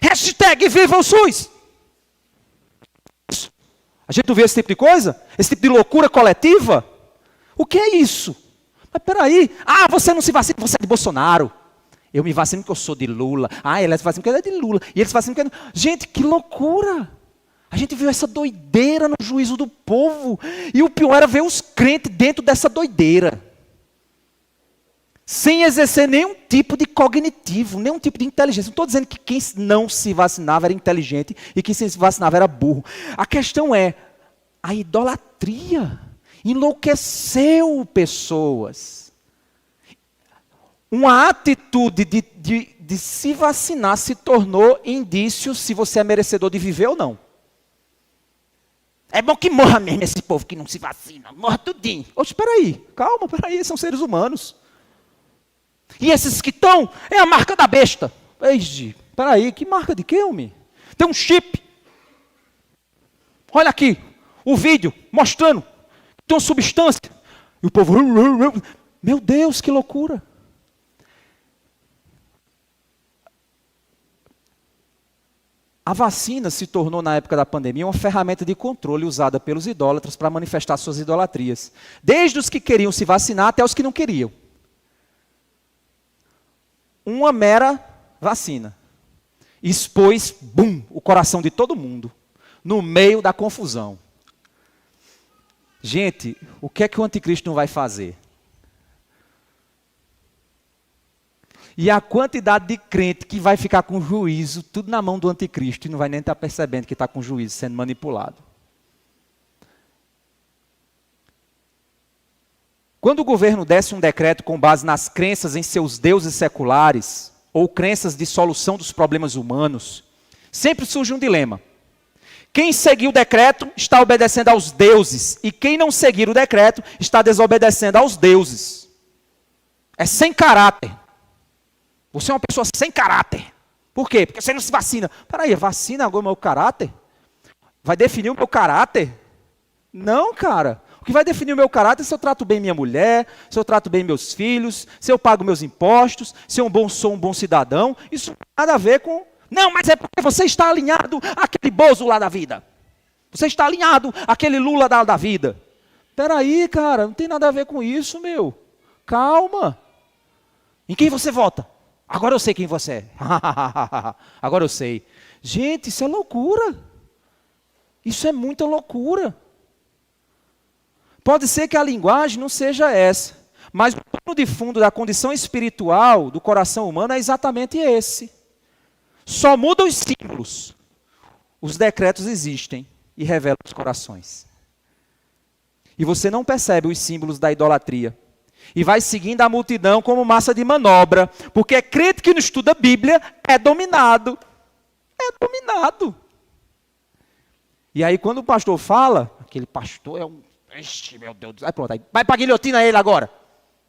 Hashtag Viva o SUS! A gente não vê esse tipo de coisa? Esse tipo de loucura coletiva? O que é isso? Mas peraí, você não se vacina, você é de Bolsonaro. Eu me vacino porque eu sou de Lula. Ele se vacina porque ele é de Lula. E ele se vacina porque... Gente, que loucura! A gente viu essa doideira no juízo do povo. E o pior era ver os crentes dentro dessa doideira. Sem exercer nenhum tipo de cognitivo, nenhum tipo de inteligência. Não estou dizendo que quem não se vacinava era inteligente e quem se vacinava era burro. A questão é, a idolatria enlouqueceu pessoas. Uma atitude de se vacinar se tornou indício se você é merecedor de viver ou não. É bom que morra mesmo esse povo que não se vacina. Morra tudinho. Espera aí, calma, são seres humanos. E esses que estão, é a marca da besta. Espera aí, que marca de quê, homem? Tem um chip. Olha aqui, o vídeo mostrando que tem uma substância. E o povo, meu Deus, que loucura. A vacina se tornou, na época da pandemia, uma ferramenta de controle usada pelos idólatras para manifestar suas idolatrias. Desde os que queriam se vacinar até os que não queriam. Uma mera vacina expôs, o coração de todo mundo, no meio da confusão. Gente, o que é que o anticristo não vai fazer? E a quantidade de crente que vai ficar com juízo, tudo na mão do anticristo, e não vai nem estar percebendo que está com juízo, sendo manipulado. Quando o governo desse um decreto com base nas crenças em seus deuses seculares, ou crenças de solução dos problemas humanos, sempre surge um dilema. Quem seguir o decreto está obedecendo aos deuses, e quem não seguir o decreto está desobedecendo aos deuses. É sem caráter. Você é uma pessoa sem caráter. Por quê? Porque você não se vacina. Peraí, vacina agora o meu caráter? Vai definir o meu caráter? Não, cara. O que vai definir o meu caráter é se eu trato bem minha mulher, se eu trato bem meus filhos, se eu pago meus impostos, se eu sou um bom cidadão. Isso não tem nada a ver com... Não, mas é porque você está alinhado àquele Bozo lá da vida. Você está alinhado àquele Lula da vida. Peraí, cara, não tem nada a ver com isso, meu. Calma. Em quem você vota? Agora eu sei quem você é. Agora eu sei. Gente, isso é loucura. Isso é muita loucura. Pode ser que a linguagem não seja essa, mas o pano de fundo da condição espiritual do coração humano é exatamente esse. Só mudam os símbolos. Os decretos existem e revelam os corações. E você não percebe os símbolos da idolatria. E vai seguindo a multidão como massa de manobra, porque é crente que não estuda a Bíblia é dominado. É dominado. E aí quando o pastor fala, aquele pastor é um... Ixi, meu Deus, aí pronto, aí vai para a guilhotina ele agora.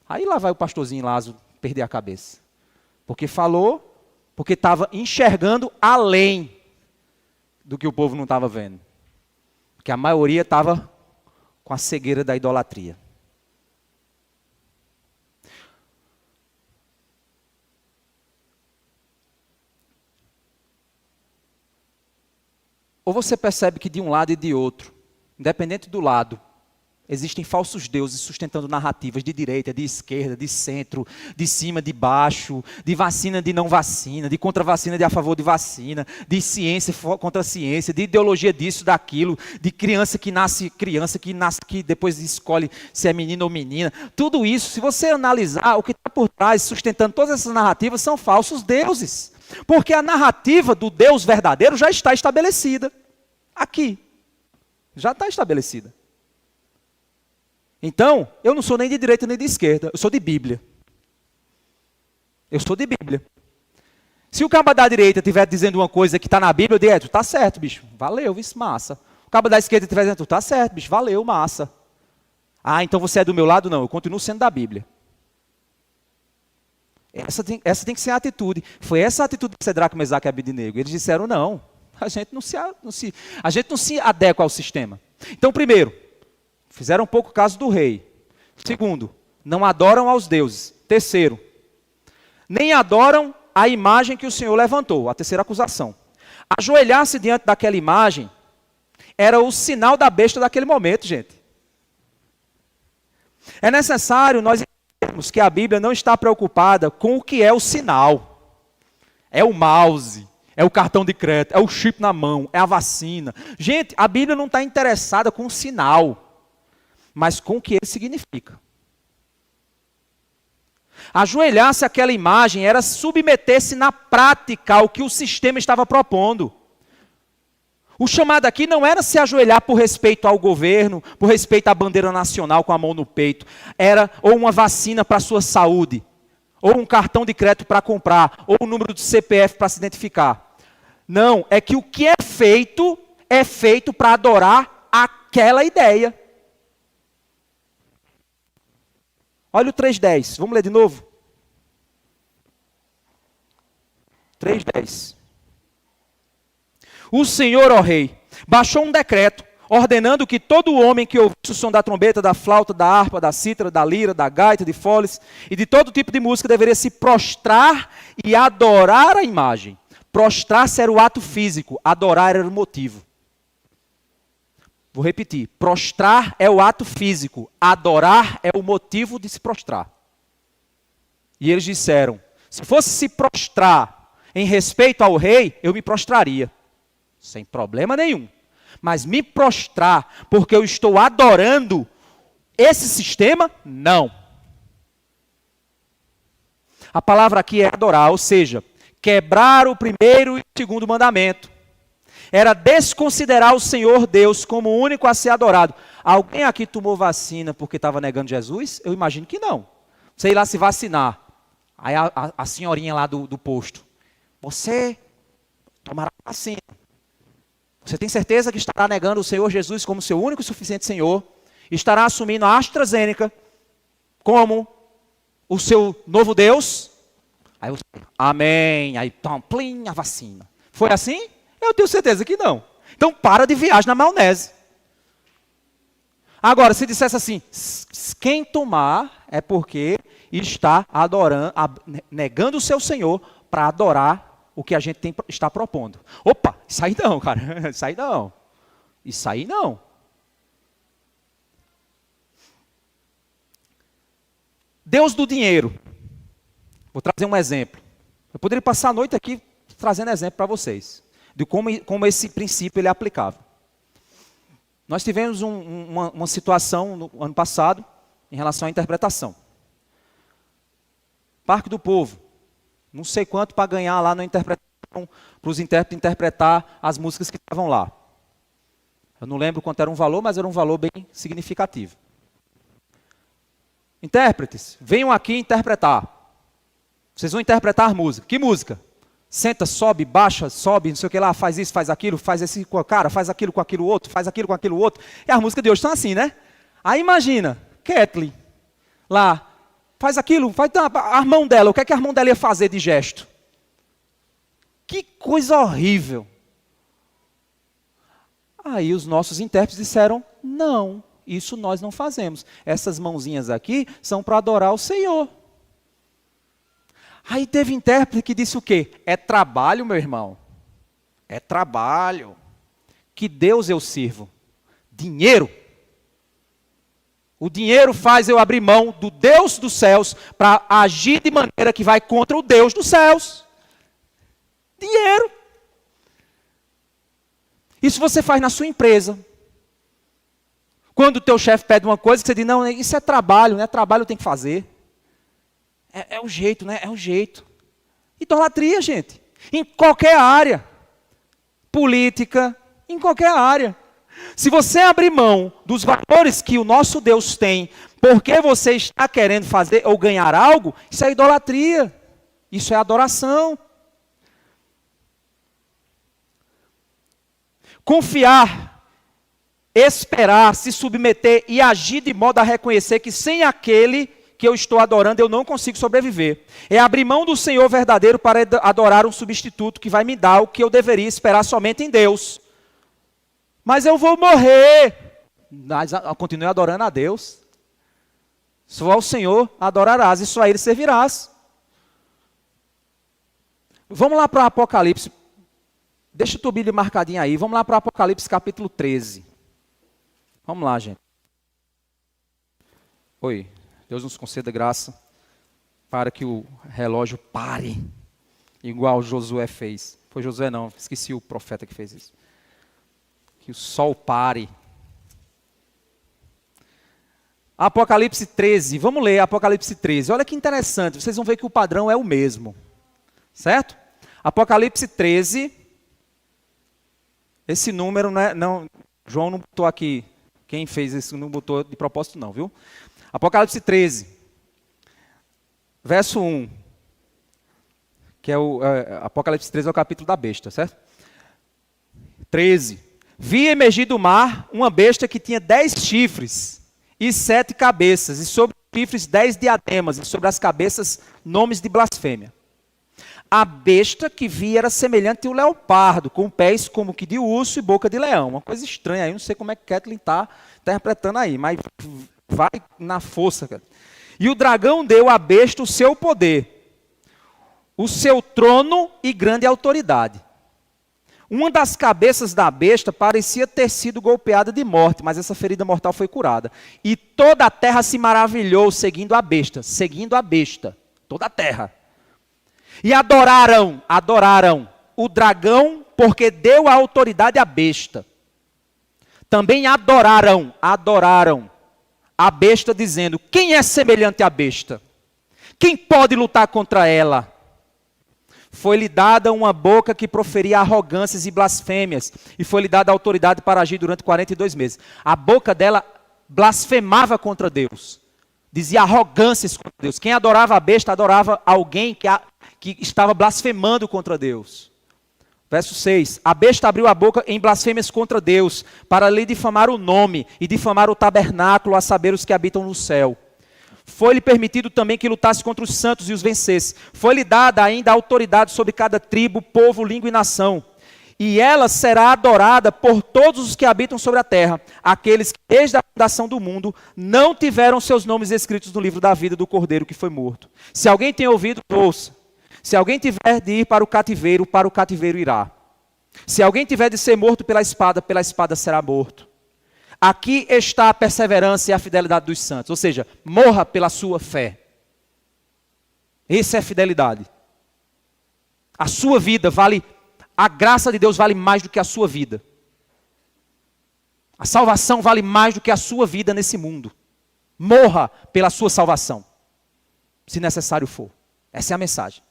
Aí lá vai o pastorzinho Lázaro perder a cabeça. Porque falou, porque estava enxergando além do que o povo não estava vendo. Porque a maioria estava com a cegueira da idolatria. Ou você percebe que de um lado e de outro, independente do lado, existem falsos deuses sustentando narrativas de direita, de esquerda, de centro, de cima, de baixo, de vacina, de não vacina, de contra-vacina, de a favor de vacina, de ciência contra ciência, de ideologia disso, daquilo, de criança, que depois escolhe se é menino ou menina. Tudo isso, se você analisar, o que está por trás, sustentando todas essas narrativas, são falsos deuses. Porque a narrativa do Deus verdadeiro já está estabelecida. Aqui. Já está estabelecida. Então, eu não sou nem de direita nem de esquerda, eu sou de Bíblia. Eu sou de Bíblia. Se o cabo da direita estiver dizendo uma coisa que está na Bíblia, eu digo, tu está certo, bicho, valeu, isso, massa. O cabo da esquerda estiver dizendo, tu está certo, bicho, valeu, massa. Ah, então você é do meu lado? Não, eu continuo sendo da Bíblia. Essa tem que ser a atitude. Foi essa a atitude de Cedraque, Mesaque e Abednego. Eles disseram, não, a gente não se adequa ao sistema. Então, primeiro, fizeram pouco caso do rei. Segundo, não adoram aos deuses. Terceiro, nem adoram a imagem que o Senhor levantou. A terceira acusação. Ajoelhar-se diante daquela imagem era o sinal da besta daquele momento, gente. É necessário nós entendermos que a Bíblia não está preocupada com o que é o sinal. É o mouse, é o cartão de crédito, é o chip na mão, é a vacina. Gente, a Bíblia não está interessada com o sinal, mas com o que ele significa. Ajoelhar-se àquela imagem era submeter-se na prática ao que o sistema estava propondo. O chamado aqui não era se ajoelhar por respeito ao governo, por respeito à bandeira nacional com a mão no peito. Era ou uma vacina para a sua saúde, ou um cartão de crédito para comprar, ou um número de CPF para se identificar. Não, é que o que é feito para adorar aquela ideia. Olha o 3:10, vamos ler de novo? 3:10. O Senhor, ó rei, baixou um decreto, ordenando que todo homem que ouvisse o som da trombeta, da flauta, da harpa, da cítara, da lira, da gaita, de foles e de todo tipo de música deveria se prostrar e adorar a imagem. Prostrar-se era o ato físico, adorar era o motivo. Vou repetir, prostrar é o ato físico, adorar é o motivo de se prostrar. E eles disseram, se fosse se prostrar em respeito ao rei, eu me prostraria. Sem problema nenhum. Mas me prostrar porque eu estou adorando esse sistema, não. A palavra aqui é adorar, ou seja, quebrar o primeiro e o segundo mandamento. Era desconsiderar o Senhor Deus como o único a ser adorado. Alguém aqui tomou vacina porque estava negando Jesus? Eu imagino que não. Sei lá se vacinar. Aí a senhorinha lá do posto. Você tomará vacina. Você tem certeza que estará negando o Senhor Jesus como seu único e suficiente Senhor? Estará assumindo a AstraZeneca como o seu novo Deus? Aí você, amém. Aí, plim, a vacina. Foi assim? Eu tenho certeza que não. Então, para de viagem na maionese. Agora, se dissesse assim, quem tomar é porque está adorando, negando o seu Senhor para adorar o que a gente está propondo. Opa, isso aí não, cara. Isso aí não. Isso aí não. Deus do dinheiro. Vou trazer um exemplo. Eu poderia passar a noite aqui trazendo exemplo para vocês. De como esse princípio ele é aplicável. Nós tivemos uma situação no ano passado em relação à interpretação. Parque do Povo. Não sei quanto para ganhar lá na interpretação, para os intérpretes interpretar as músicas que estavam lá. Eu não lembro quanto era um valor, mas era um valor bem significativo. Intérpretes, venham aqui interpretar. Vocês vão interpretar música. Que música? Senta, sobe, baixa, sobe, não sei o que lá, faz isso, faz aquilo, faz esse com a cara, faz aquilo com aquilo outro, faz aquilo com aquilo outro. E as músicas de hoje são assim, né? Aí imagina, Kathleen, lá, faz aquilo, faz a mão dela, o que é que a mão dela ia fazer de gesto? Que coisa horrível. Aí os nossos intérpretes disseram, não, isso nós não fazemos. Essas mãozinhas aqui são para adorar o Senhor. Aí teve intérprete que disse o quê? É trabalho, meu irmão. É trabalho. que Deus eu sirvo? Dinheiro. O dinheiro faz eu abrir mão do Deus dos céus para agir de maneira que vai contra o Deus dos céus. Dinheiro. Isso você faz na sua empresa. Quando o teu chefe pede uma coisa, que você diz, não, isso é trabalho, não é trabalho, eu tenho que fazer. É o jeito, né? É o jeito. Idolatria, gente. Em qualquer área. Política, em qualquer área. Se você abrir mão dos valores que o nosso Deus tem, porque você está querendo fazer ou ganhar algo, isso é idolatria. Isso é adoração. Confiar, esperar, se submeter e agir de modo a reconhecer que sem aquele que eu estou adorando eu não consigo sobreviver. É abrir mão do Senhor verdadeiro para adorar um substituto que vai me dar o que eu deveria esperar somente em Deus. Mas eu vou morrer. Mas continue adorando a Deus. Só ao Senhor adorarás e só a Ele servirás. Vamos lá para o Apocalipse. Deixa a tua Bíblia marcadinha aí. Vamos lá para o Apocalipse capítulo 13. Vamos lá, gente. Oi, Deus nos conceda graça para que o relógio pare, igual Josué fez. Foi Josué não, esqueci o profeta que fez isso. Que o sol pare. Apocalipse 13, vamos ler Apocalipse 13. Olha que interessante, vocês vão ver que o padrão é o mesmo. Certo? Apocalipse 13. Esse número, não, João não botou aqui, quem fez isso não botou de propósito não, viu? Apocalipse 13, verso 1, que é Apocalipse 13 é o capítulo da besta, certo? 13, vi emergir do mar uma besta que tinha 10 chifres e 7 cabeças, e sobre os chifres 10 diademas, e sobre as cabeças nomes de blasfêmia. A besta que vi era semelhante ao leopardo, com pés como que de urso e boca de leão. Uma coisa estranha aí, não sei como é que Kathleen está interpretando aí, mas vai na força, cara. E o dragão deu à besta o seu poder, o seu trono e grande autoridade. Uma das cabeças da besta parecia ter sido golpeada de morte, mas essa ferida mortal foi curada. E toda a terra se maravilhou seguindo a besta, toda a terra. E adoraram o dragão, porque deu a autoridade à besta. Também adoraram a besta, dizendo, quem é semelhante à besta? Quem pode lutar contra ela? Foi-lhe dada uma boca que proferia arrogâncias e blasfêmias, e foi-lhe dada a autoridade para agir durante 42 meses. A boca dela blasfemava contra Deus, dizia arrogâncias contra Deus. Quem adorava a besta, adorava alguém que estava blasfemando contra Deus. Verso 6, a besta abriu a boca em blasfêmias contra Deus, para lhe difamar o nome e difamar o tabernáculo, a saber os que habitam no céu. Foi-lhe permitido também que lutasse contra os santos e os vencesse. Foi-lhe dada ainda autoridade sobre cada tribo, povo, língua e nação. E ela será adorada por todos os que habitam sobre a terra, aqueles que desde a fundação do mundo não tiveram seus nomes escritos no livro da vida do Cordeiro que foi morto. Se alguém tem ouvido, ouça. Se alguém tiver de ir para o cativeiro irá. Se alguém tiver de ser morto pela espada será morto. Aqui está a perseverança e a fidelidade dos santos. Ou seja, morra pela sua fé. Essa é a fidelidade. A sua vida vale, a graça de Deus vale mais do que a sua vida. A salvação vale mais do que a sua vida nesse mundo. Morra pela sua salvação, se necessário for. Essa é a mensagem.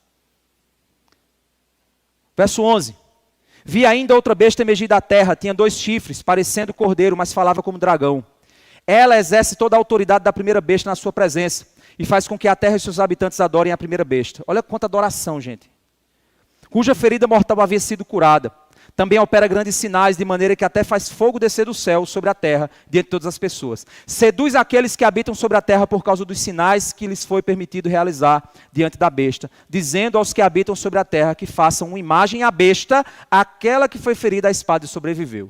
Verso 11. Vi ainda outra besta emergir da terra, tinha 2 chifres, parecendo cordeiro, mas falava como dragão. Ela exerce toda a autoridade da primeira besta na sua presença, e faz com que a terra e seus habitantes adorem a primeira besta. Olha quanta adoração, gente. Cuja ferida mortal havia sido curada. Também opera grandes sinais, de maneira que até faz fogo descer do céu sobre a terra, diante de todas as pessoas. Seduz aqueles que habitam sobre a terra por causa dos sinais que lhes foi permitido realizar diante da besta, dizendo aos que habitam sobre a terra que façam uma imagem à besta, aquela que foi ferida à espada e sobreviveu.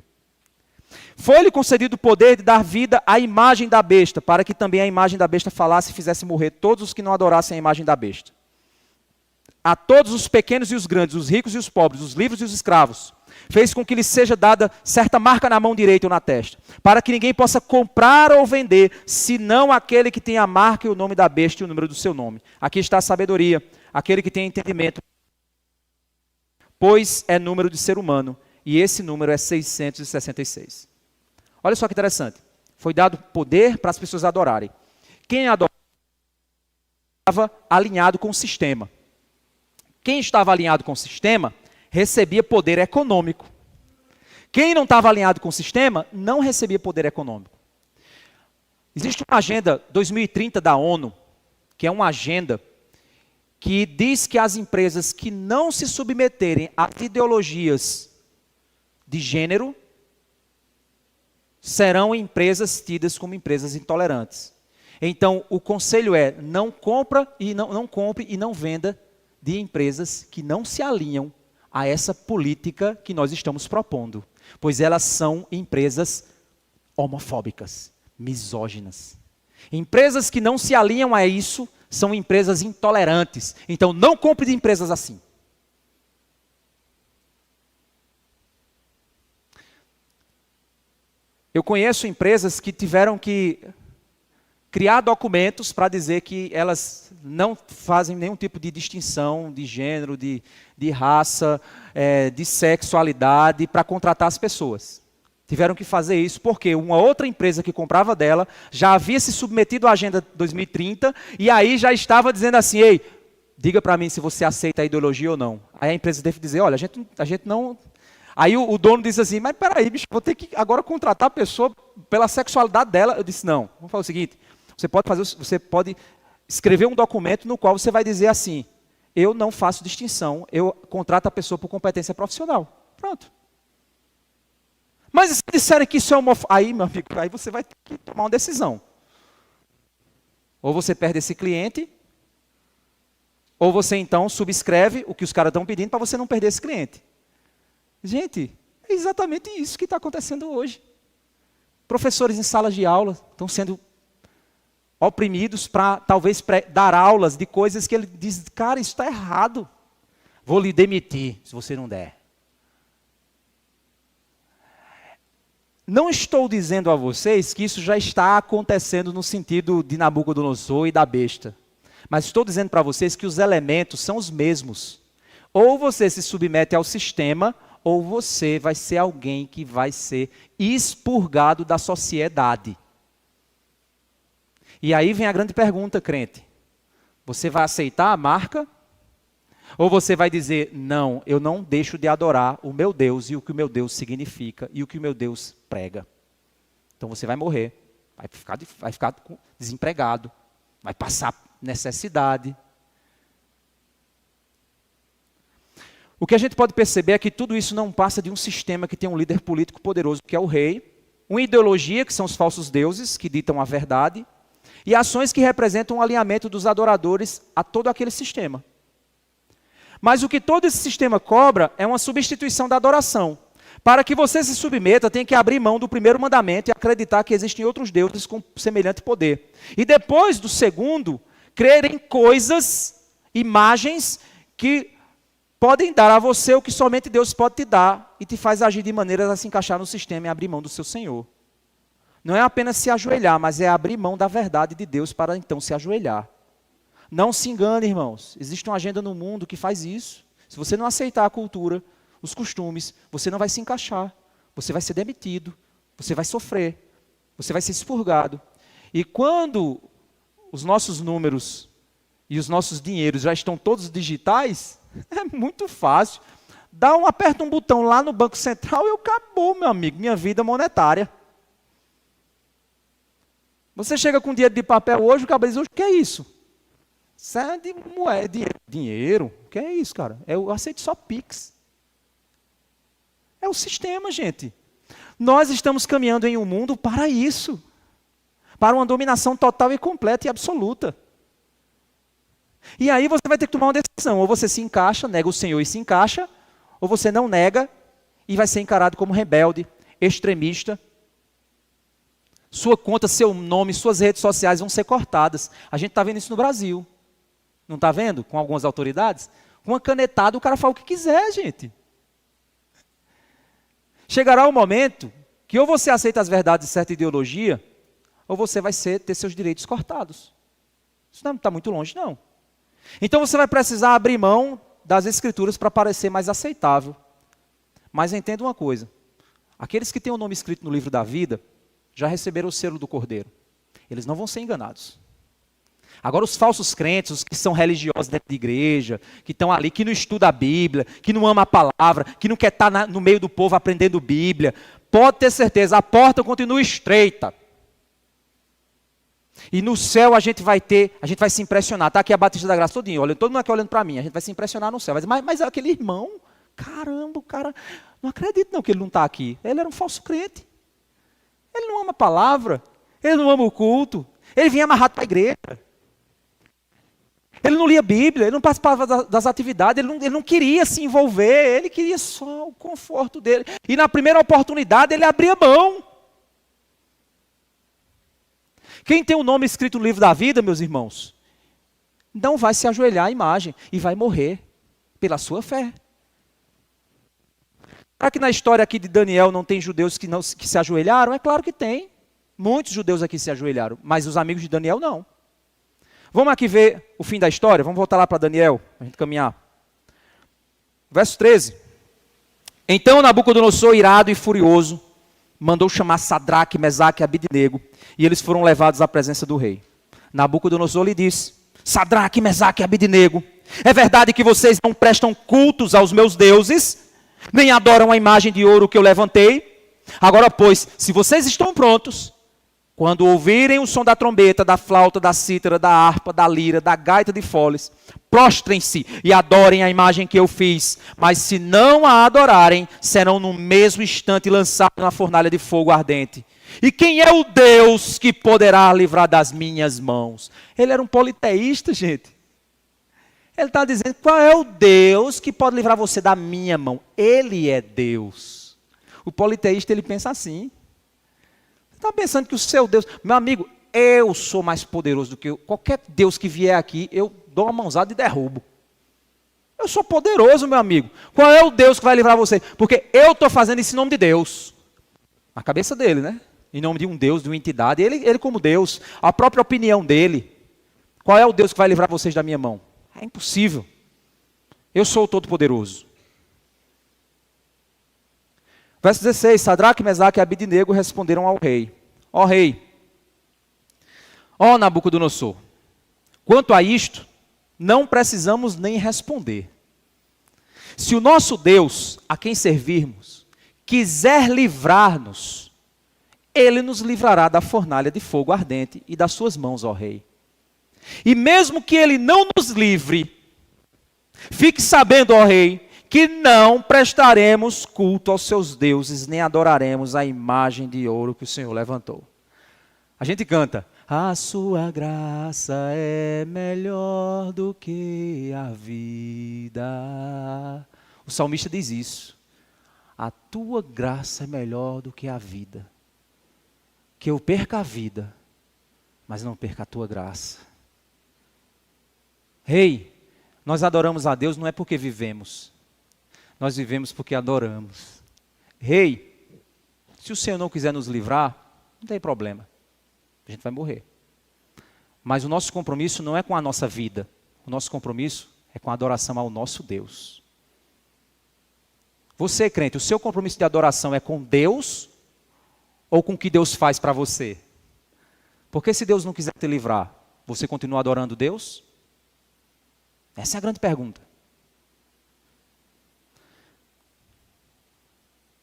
Foi-lhe concedido o poder de dar vida à imagem da besta, para que também a imagem da besta falasse e fizesse morrer todos os que não adorassem a imagem da besta. A todos os pequenos e os grandes, os ricos e os pobres, os livres e os escravos, Fez com que lhe seja dada certa marca na mão direita ou na testa, para que ninguém possa comprar ou vender, senão aquele que tem a marca e o nome da besta e o número do seu nome. Aqui está a sabedoria, aquele que tem entendimento, pois é número de ser humano, e esse número é 666. Olha só que interessante. Foi dado poder para as pessoas adorarem. Quem adorava estava alinhado com o sistema. Quem estava alinhado com o sistema recebia poder econômico. Quem não estava alinhado com o sistema não recebia poder econômico. Existe uma agenda 2030 da ONU, que é uma agenda que diz que as empresas que não se submeterem a ideologias de gênero serão empresas tidas como empresas intolerantes. Então, o conselho é: não compre e não venda de empresas que não se alinham a essa política que nós estamos propondo, pois elas são empresas homofóbicas, misóginas. Empresas que não se alinham a isso são empresas intolerantes. Então, não compre de empresas assim. Eu conheço empresas que tiveram que criar documentos para dizer que elas não fazem nenhum tipo de distinção de gênero, de raça, de sexualidade, para contratar as pessoas. Tiveram que fazer isso porque uma outra empresa que comprava dela já havia se submetido à Agenda 2030 e aí já estava dizendo assim: ei, diga para mim se você aceita a ideologia ou não. Aí a empresa teve que dizer: olha, a gente não... Aí o dono disse assim: mas peraí, bicho, vou ter que agora contratar a pessoa pela sexualidade dela. Eu disse: não, vamos fazer o seguinte, você pode escrever um documento no qual você vai dizer assim: eu não faço distinção, eu contrato a pessoa por competência profissional. Pronto. Mas se disserem que isso é homofóbico, aí, meu amigo, aí você vai ter que tomar uma decisão. Ou você perde esse cliente, ou você então subscreve o que os caras estão pedindo para você não perder esse cliente. Gente, é exatamente isso que está acontecendo hoje. Professores em salas de aula estão sendo oprimidos para talvez dar aulas de coisas que ele diz: cara, isso está errado. Vou lhe demitir se você não der. Não estou dizendo a vocês que isso já está acontecendo no sentido de Nabucodonosor e da besta. Mas estou dizendo para vocês que os elementos são os mesmos. Ou você se submete ao sistema, ou você vai ser alguém que vai ser expurgado da sociedade. E aí vem a grande pergunta, crente. Você vai aceitar a marca? Ou você vai dizer: não, eu não deixo de adorar o meu Deus e o que o meu Deus significa e o que o meu Deus prega. Então você vai morrer, vai ficar desempregado, vai passar necessidade. O que a gente pode perceber é que tudo isso não passa de um sistema que tem um líder político poderoso, que é o rei, uma ideologia, que são os falsos deuses, que ditam a verdade, e ações que representam um alinhamento dos adoradores a todo aquele sistema. Mas o que todo esse sistema cobra é uma substituição da adoração. Para que você se submeta, tem que abrir mão do primeiro mandamento e acreditar que existem outros deuses com semelhante poder. E depois do segundo, crer em coisas, imagens, que podem dar a você o que somente Deus pode te dar e te faz agir de maneira a se encaixar no sistema e abrir mão do seu Senhor. Não é apenas se ajoelhar, mas é abrir mão da verdade de Deus para então se ajoelhar. Não se engane, irmãos. Existe uma agenda no mundo que faz isso. Se você não aceitar a cultura, os costumes, você não vai se encaixar. Você vai ser demitido. Você vai sofrer. Você vai ser expurgado. E quando os nossos números e os nossos dinheiros já estão todos digitais, é muito fácil. Aperta um botão lá no Banco Central e acabou, meu amigo, minha vida monetária. Você chega com dinheiro de papel hoje, o cara diz: o que é isso? Isso é de moeda, dinheiro. O que é isso, cara? Eu aceito só Pix. É o sistema, gente. Nós estamos caminhando em um mundo para isso. Para uma dominação total e completa e absoluta. E aí você vai ter que tomar uma decisão. Ou você se encaixa, nega o Senhor e se encaixa, ou você não nega e vai ser encarado como rebelde, extremista. Sua conta, seu nome, suas redes sociais vão ser cortadas. A gente está vendo isso no Brasil. Não está vendo? Com algumas autoridades. Com uma canetada o cara fala o que quiser, gente. Chegará o momento que ou você aceita as verdades de certa ideologia, ou você vai ter seus direitos cortados. Isso não está muito longe, não. Então você vai precisar abrir mão das escrituras para parecer mais aceitável. Mas entenda uma coisa, aqueles que têm o nome escrito no livro da vida, já receberam o selo do Cordeiro. Eles não vão ser enganados. Agora os falsos crentes, os que são religiosos dentro da igreja, que estão ali, que não estudam a Bíblia, que não amam a palavra, que não quer estar no meio do povo aprendendo Bíblia, pode ter certeza, a porta continua estreita. E no céu a gente vai se impressionar. Está aqui a Batista da Graça todinho, olha, todo mundo aqui olhando para mim, a gente vai se impressionar no céu. Vai dizer, mas aquele irmão, caramba, o cara, não acredito não que ele não está aqui. Ele era um falso crente. Ele não ama a palavra, ele não ama o culto, ele vinha amarrado para a igreja. Ele não lia a Bíblia, ele não participava das atividades, ele não queria se envolver, ele queria só o conforto dele. E na primeira oportunidade ele abria mão. Quem tem o nome escrito no livro da vida, meus irmãos, não vai se ajoelhar à imagem e vai morrer pela sua fé. Será que na história aqui de Daniel não tem judeus que se ajoelharam? É claro que tem. Muitos judeus aqui se ajoelharam, mas os amigos de Daniel não. Vamos aqui ver o fim da história? Vamos voltar lá para Daniel, para a gente caminhar. Verso 13. Então Nabucodonosor, irado e furioso, mandou chamar Sadraque, Mesaque e Abidnego, e eles foram levados à presença do rei. Nabucodonosor lhe disse, Sadraque, Mesaque e Abidnego, é verdade que vocês não prestam cultos aos meus deuses, nem adoram a imagem de ouro que eu levantei? Agora, pois, se vocês estão prontos, quando ouvirem o som da trombeta, da flauta, da cítara, da harpa, da lira, da gaita de foles, prostrem-se e adorem a imagem que eu fiz. Mas se não a adorarem, serão no mesmo instante lançados na fornalha de fogo ardente. E quem é o Deus que poderá livrar das minhas mãos? Ele era um politeísta, gente. Ele está dizendo, qual é o Deus que pode livrar você da minha mão? Ele é Deus. O politeísta, ele pensa assim. Está pensando que o seu Deus... Meu amigo, eu sou mais poderoso do que qualquer Deus que vier aqui, eu dou uma mãozada e derrubo. Eu sou poderoso, meu amigo. Qual é o Deus que vai livrar você? Porque eu estou fazendo isso em nome de Deus. Na cabeça dele, né? Em nome de um Deus, de uma entidade. Ele como Deus, a própria opinião dele. Qual é o Deus que vai livrar vocês da minha mão? É impossível. Eu sou o Todo-Poderoso. Verso 16, Sadraque, Mesaque e Abidnego responderam ao rei. Ó rei, ó Nabucodonosor, quanto a isto, não precisamos nem responder. Se o nosso Deus, a quem servirmos, quiser livrar-nos, ele nos livrará da fornalha de fogo ardente e das suas mãos, ó rei. E mesmo que ele não nos livre, fique sabendo, ó rei, que não prestaremos culto aos seus deuses, nem adoraremos a imagem de ouro que o Senhor levantou. A gente canta, a sua graça é melhor do que a vida. O salmista diz isso. A tua graça é melhor do que a vida. Que eu perca a vida, mas não perca a tua graça. Rei, nós adoramos a Deus não é porque vivemos. Nós vivemos porque adoramos. Rei, se o Senhor não quiser nos livrar, não tem problema. A gente vai morrer. Mas o nosso compromisso não é com a nossa vida. O nosso compromisso é com a adoração ao nosso Deus. Você, crente, o seu compromisso de adoração é com Deus ou com o que Deus faz para você? Porque se Deus não quiser te livrar, você continua adorando Deus? Essa é a grande pergunta.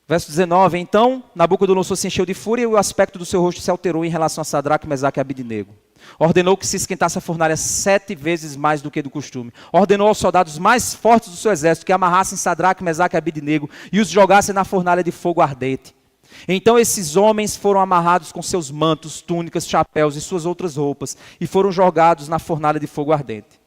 Verso 19, então Nabucodonosor se encheu de fúria e o aspecto do seu rosto se alterou em relação a Sadraque, Mesaque e Abidnego. Ordenou que se esquentasse a fornalha 7 vezes mais do que do costume. Ordenou aos soldados mais fortes do seu exército que amarrassem Sadraque, Mesaque e Abidnego e os jogassem na fornalha de fogo ardente. Então esses homens foram amarrados com seus mantos, túnicas, chapéus e suas outras roupas e foram jogados na fornalha de fogo ardente.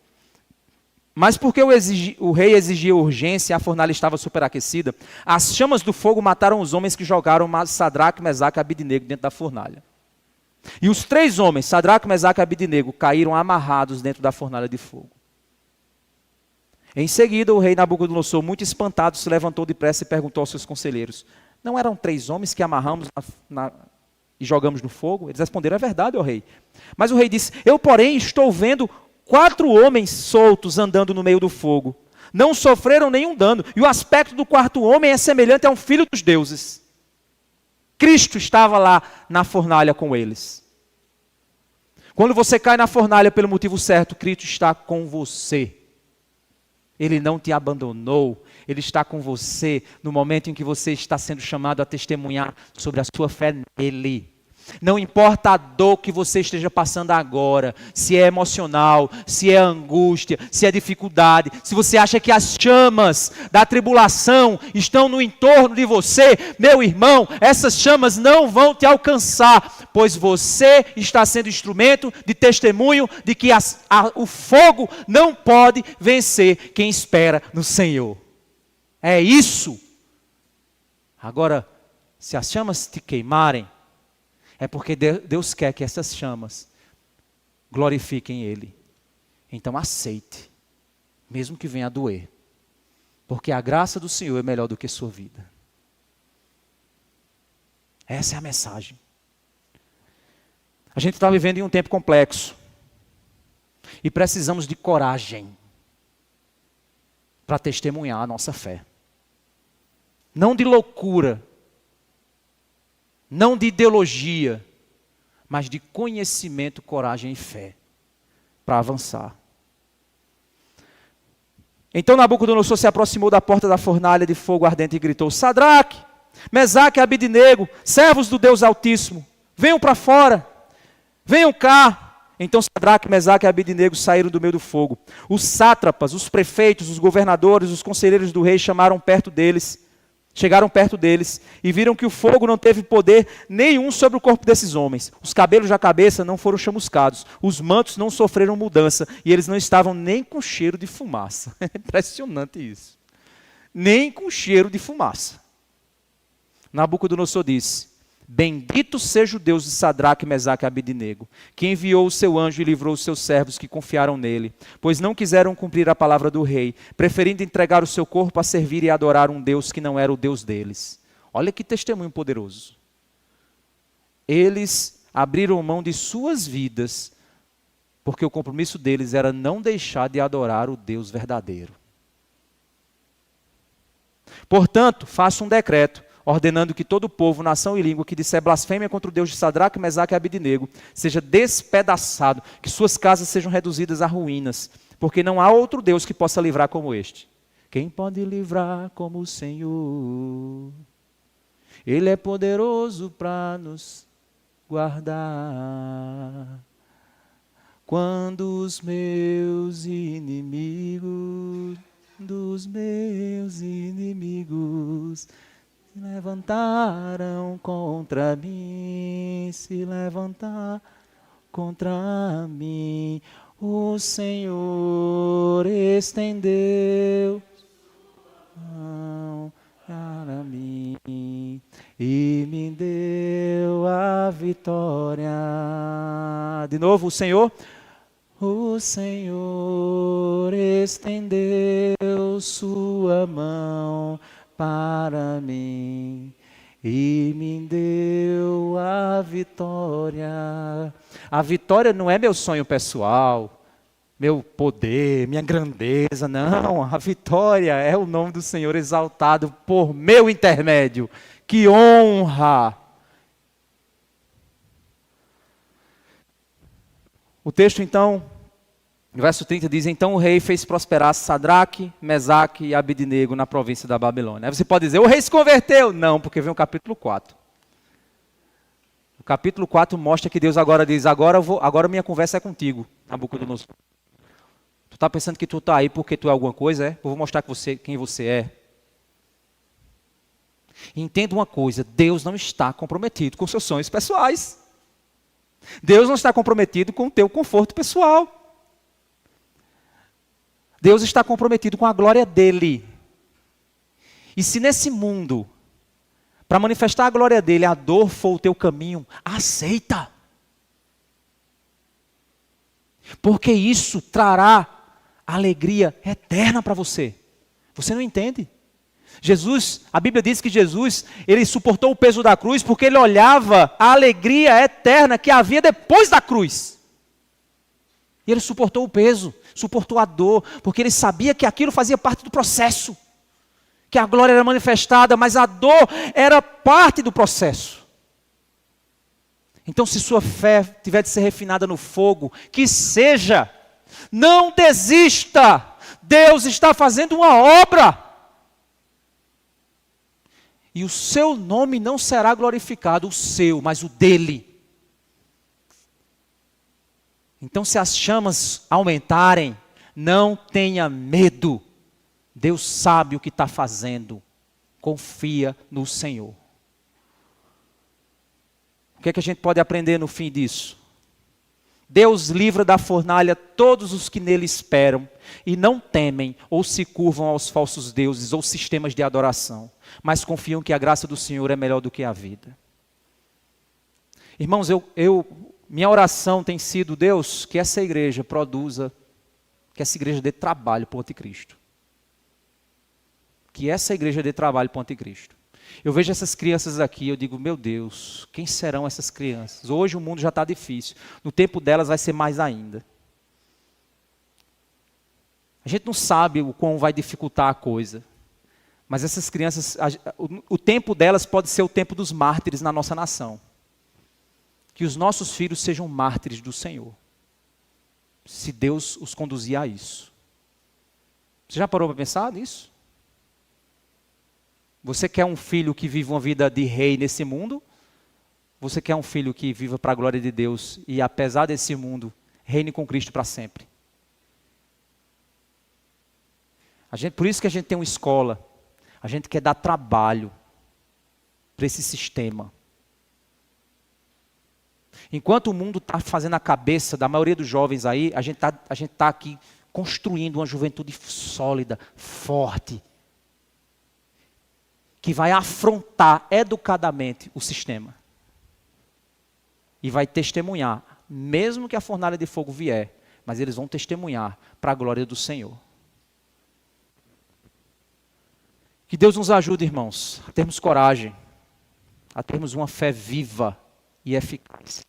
Mas porque o rei exigia urgência e a fornalha estava superaquecida, as chamas do fogo mataram os homens que jogaram Sadraque, Mesaque e Abidnego dentro da fornalha. E os 3 homens, Sadraque, Mesaque e Abidnego, caíram amarrados dentro da fornalha de fogo. Em seguida, o rei Nabucodonosor, muito espantado, se levantou depressa e perguntou aos seus conselheiros, Não eram 3 homens que amarramos e jogamos no fogo? Eles responderam, é verdade, ó rei. Mas o rei disse, eu porém estou vendo 4 homens soltos andando no meio do fogo. Não sofreram nenhum dano. E o aspecto do 4º homem é semelhante a um filho dos deuses. Cristo estava lá na fornalha com eles. Quando você cai na fornalha pelo motivo certo, Cristo está com você. Ele não te abandonou. Ele está com você no momento em que você está sendo chamado a testemunhar sobre a sua fé nele. Não importa a dor que você esteja passando agora, se é emocional, se é angústia, se é dificuldade, se você acha que as chamas da tribulação estão no entorno de você, meu irmão, essas chamas não vão te alcançar, pois você está sendo instrumento de testemunho de que o fogo não pode vencer quem espera no Senhor. É isso. Agora, se as chamas te queimarem, é porque Deus quer que essas chamas glorifiquem Ele. Então aceite, mesmo que venha a doer. Porque a graça do Senhor é melhor do que sua vida. Essa é a mensagem. A gente está vivendo em um tempo complexo. E precisamos de coragem para testemunhar a nossa fé. Não de loucura. Não de ideologia, mas de conhecimento, coragem e fé, para avançar. Então Nabucodonosor se aproximou da porta da fornalha de fogo ardente e gritou, Sadraque, Mesaque e Abidnego, servos do Deus Altíssimo, venham para fora, venham cá. Então Sadraque, Mesaque e Abidnego saíram do meio do fogo. Os sátrapas, os prefeitos, os governadores, os conselheiros do rei chegaram perto deles e viram que o fogo não teve poder nenhum sobre o corpo desses homens. Os cabelos da cabeça não foram chamuscados, os mantos não sofreram mudança e eles não estavam nem com cheiro de fumaça. É impressionante isso. Nem com cheiro de fumaça. Nabucodonosor disse, bendito seja o Deus de Sadraque, Mesaque e Abidnego, que enviou o seu anjo e livrou os seus servos que confiaram nele, pois não quiseram cumprir a palavra do rei, preferindo entregar o seu corpo a servir e adorar um Deus que não era o Deus deles. Olha que testemunho poderoso. Eles abriram mão de suas vidas, porque o compromisso deles era não deixar de adorar o Deus verdadeiro. Portanto, faça um decreto, ordenando que todo povo, nação e língua que disser blasfêmia contra o Deus de Sadraque, Mesaque e Abidnego seja despedaçado, que suas casas sejam reduzidas a ruínas, porque não há outro Deus que possa livrar como este. Quem pode livrar como o Senhor? Ele é poderoso para nos guardar. Quando os meus inimigos, se levantaram contra mim, o Senhor estendeu a mão para mim e me deu a vitória. De novo, o Senhor estendeu sua mão para mim e me deu a vitória. A vitória não é meu sonho pessoal, meu poder, minha grandeza, não. A vitória é o nome do Senhor exaltado por meu intermédio. Que honra! O texto então, no verso 30 diz, então o rei fez prosperar Sadraque, Mesaque e Abidnego na província da Babilônia. Aí você pode dizer, o rei se converteu? Não, porque vem o capítulo 4. O capítulo 4 mostra que Deus agora diz, agora minha conversa é contigo, Nabucodonosor. Tu está pensando que tu está aí porque tu é alguma coisa, é? Eu vou mostrar quem você é. Entenda uma coisa, Deus não está comprometido com seus sonhos pessoais. Deus não está comprometido com o teu conforto pessoal. Deus está comprometido com a glória dele. E se nesse mundo, para manifestar a glória dele, a dor for o teu caminho, aceita. Porque isso trará alegria eterna para você. Você não entende? Jesus, a Bíblia diz que Jesus, ele suportou o peso da cruz porque ele olhava a alegria eterna que havia depois da cruz. E ele suportou o peso, suportou a dor, porque ele sabia que aquilo fazia parte do processo. Que a glória era manifestada, mas a dor era parte do processo. Então, se sua fé tiver de ser refinada no fogo, que seja, não desista. Deus está fazendo uma obra. E o seu nome não será glorificado, o seu, mas o dele. Então, se as chamas aumentarem, não tenha medo. Deus sabe o que está fazendo. Confia no Senhor. O que é que a gente pode aprender no fim disso? Deus livra da fornalha todos os que nele esperam e não temem ou se curvam aos falsos deuses ou sistemas de adoração, mas confiam que a graça do Senhor é melhor do que a vida. Irmãos, minha oração tem sido, Deus, que essa igreja produza, que essa igreja dê trabalho para o anticristo. Que essa igreja dê trabalho para o anticristo. Eu vejo essas crianças aqui, eu digo, meu Deus, quem serão essas crianças? Hoje o mundo já está difícil, no tempo delas vai ser mais ainda. A gente não sabe o quão vai dificultar a coisa, mas essas crianças, o tempo delas pode ser o tempo dos mártires na nossa nação. Que os nossos filhos sejam mártires do Senhor, se Deus os conduzir a isso. Você já parou para pensar nisso? Você quer um filho que viva uma vida de rei nesse mundo? Você quer um filho que viva para a glória de Deus e, apesar desse mundo, reine com Cristo para sempre? Por isso que a gente tem uma escola. A gente quer dar trabalho para esse sistema. Enquanto o mundo está fazendo a cabeça da maioria dos jovens aí, a gente tá aqui construindo uma juventude sólida, forte, que vai afrontar educadamente o sistema. E vai testemunhar, mesmo que a fornalha de fogo vier, mas eles vão testemunhar para a glória do Senhor. Que Deus nos ajude, irmãos, a termos coragem, a termos uma fé viva e eficaz.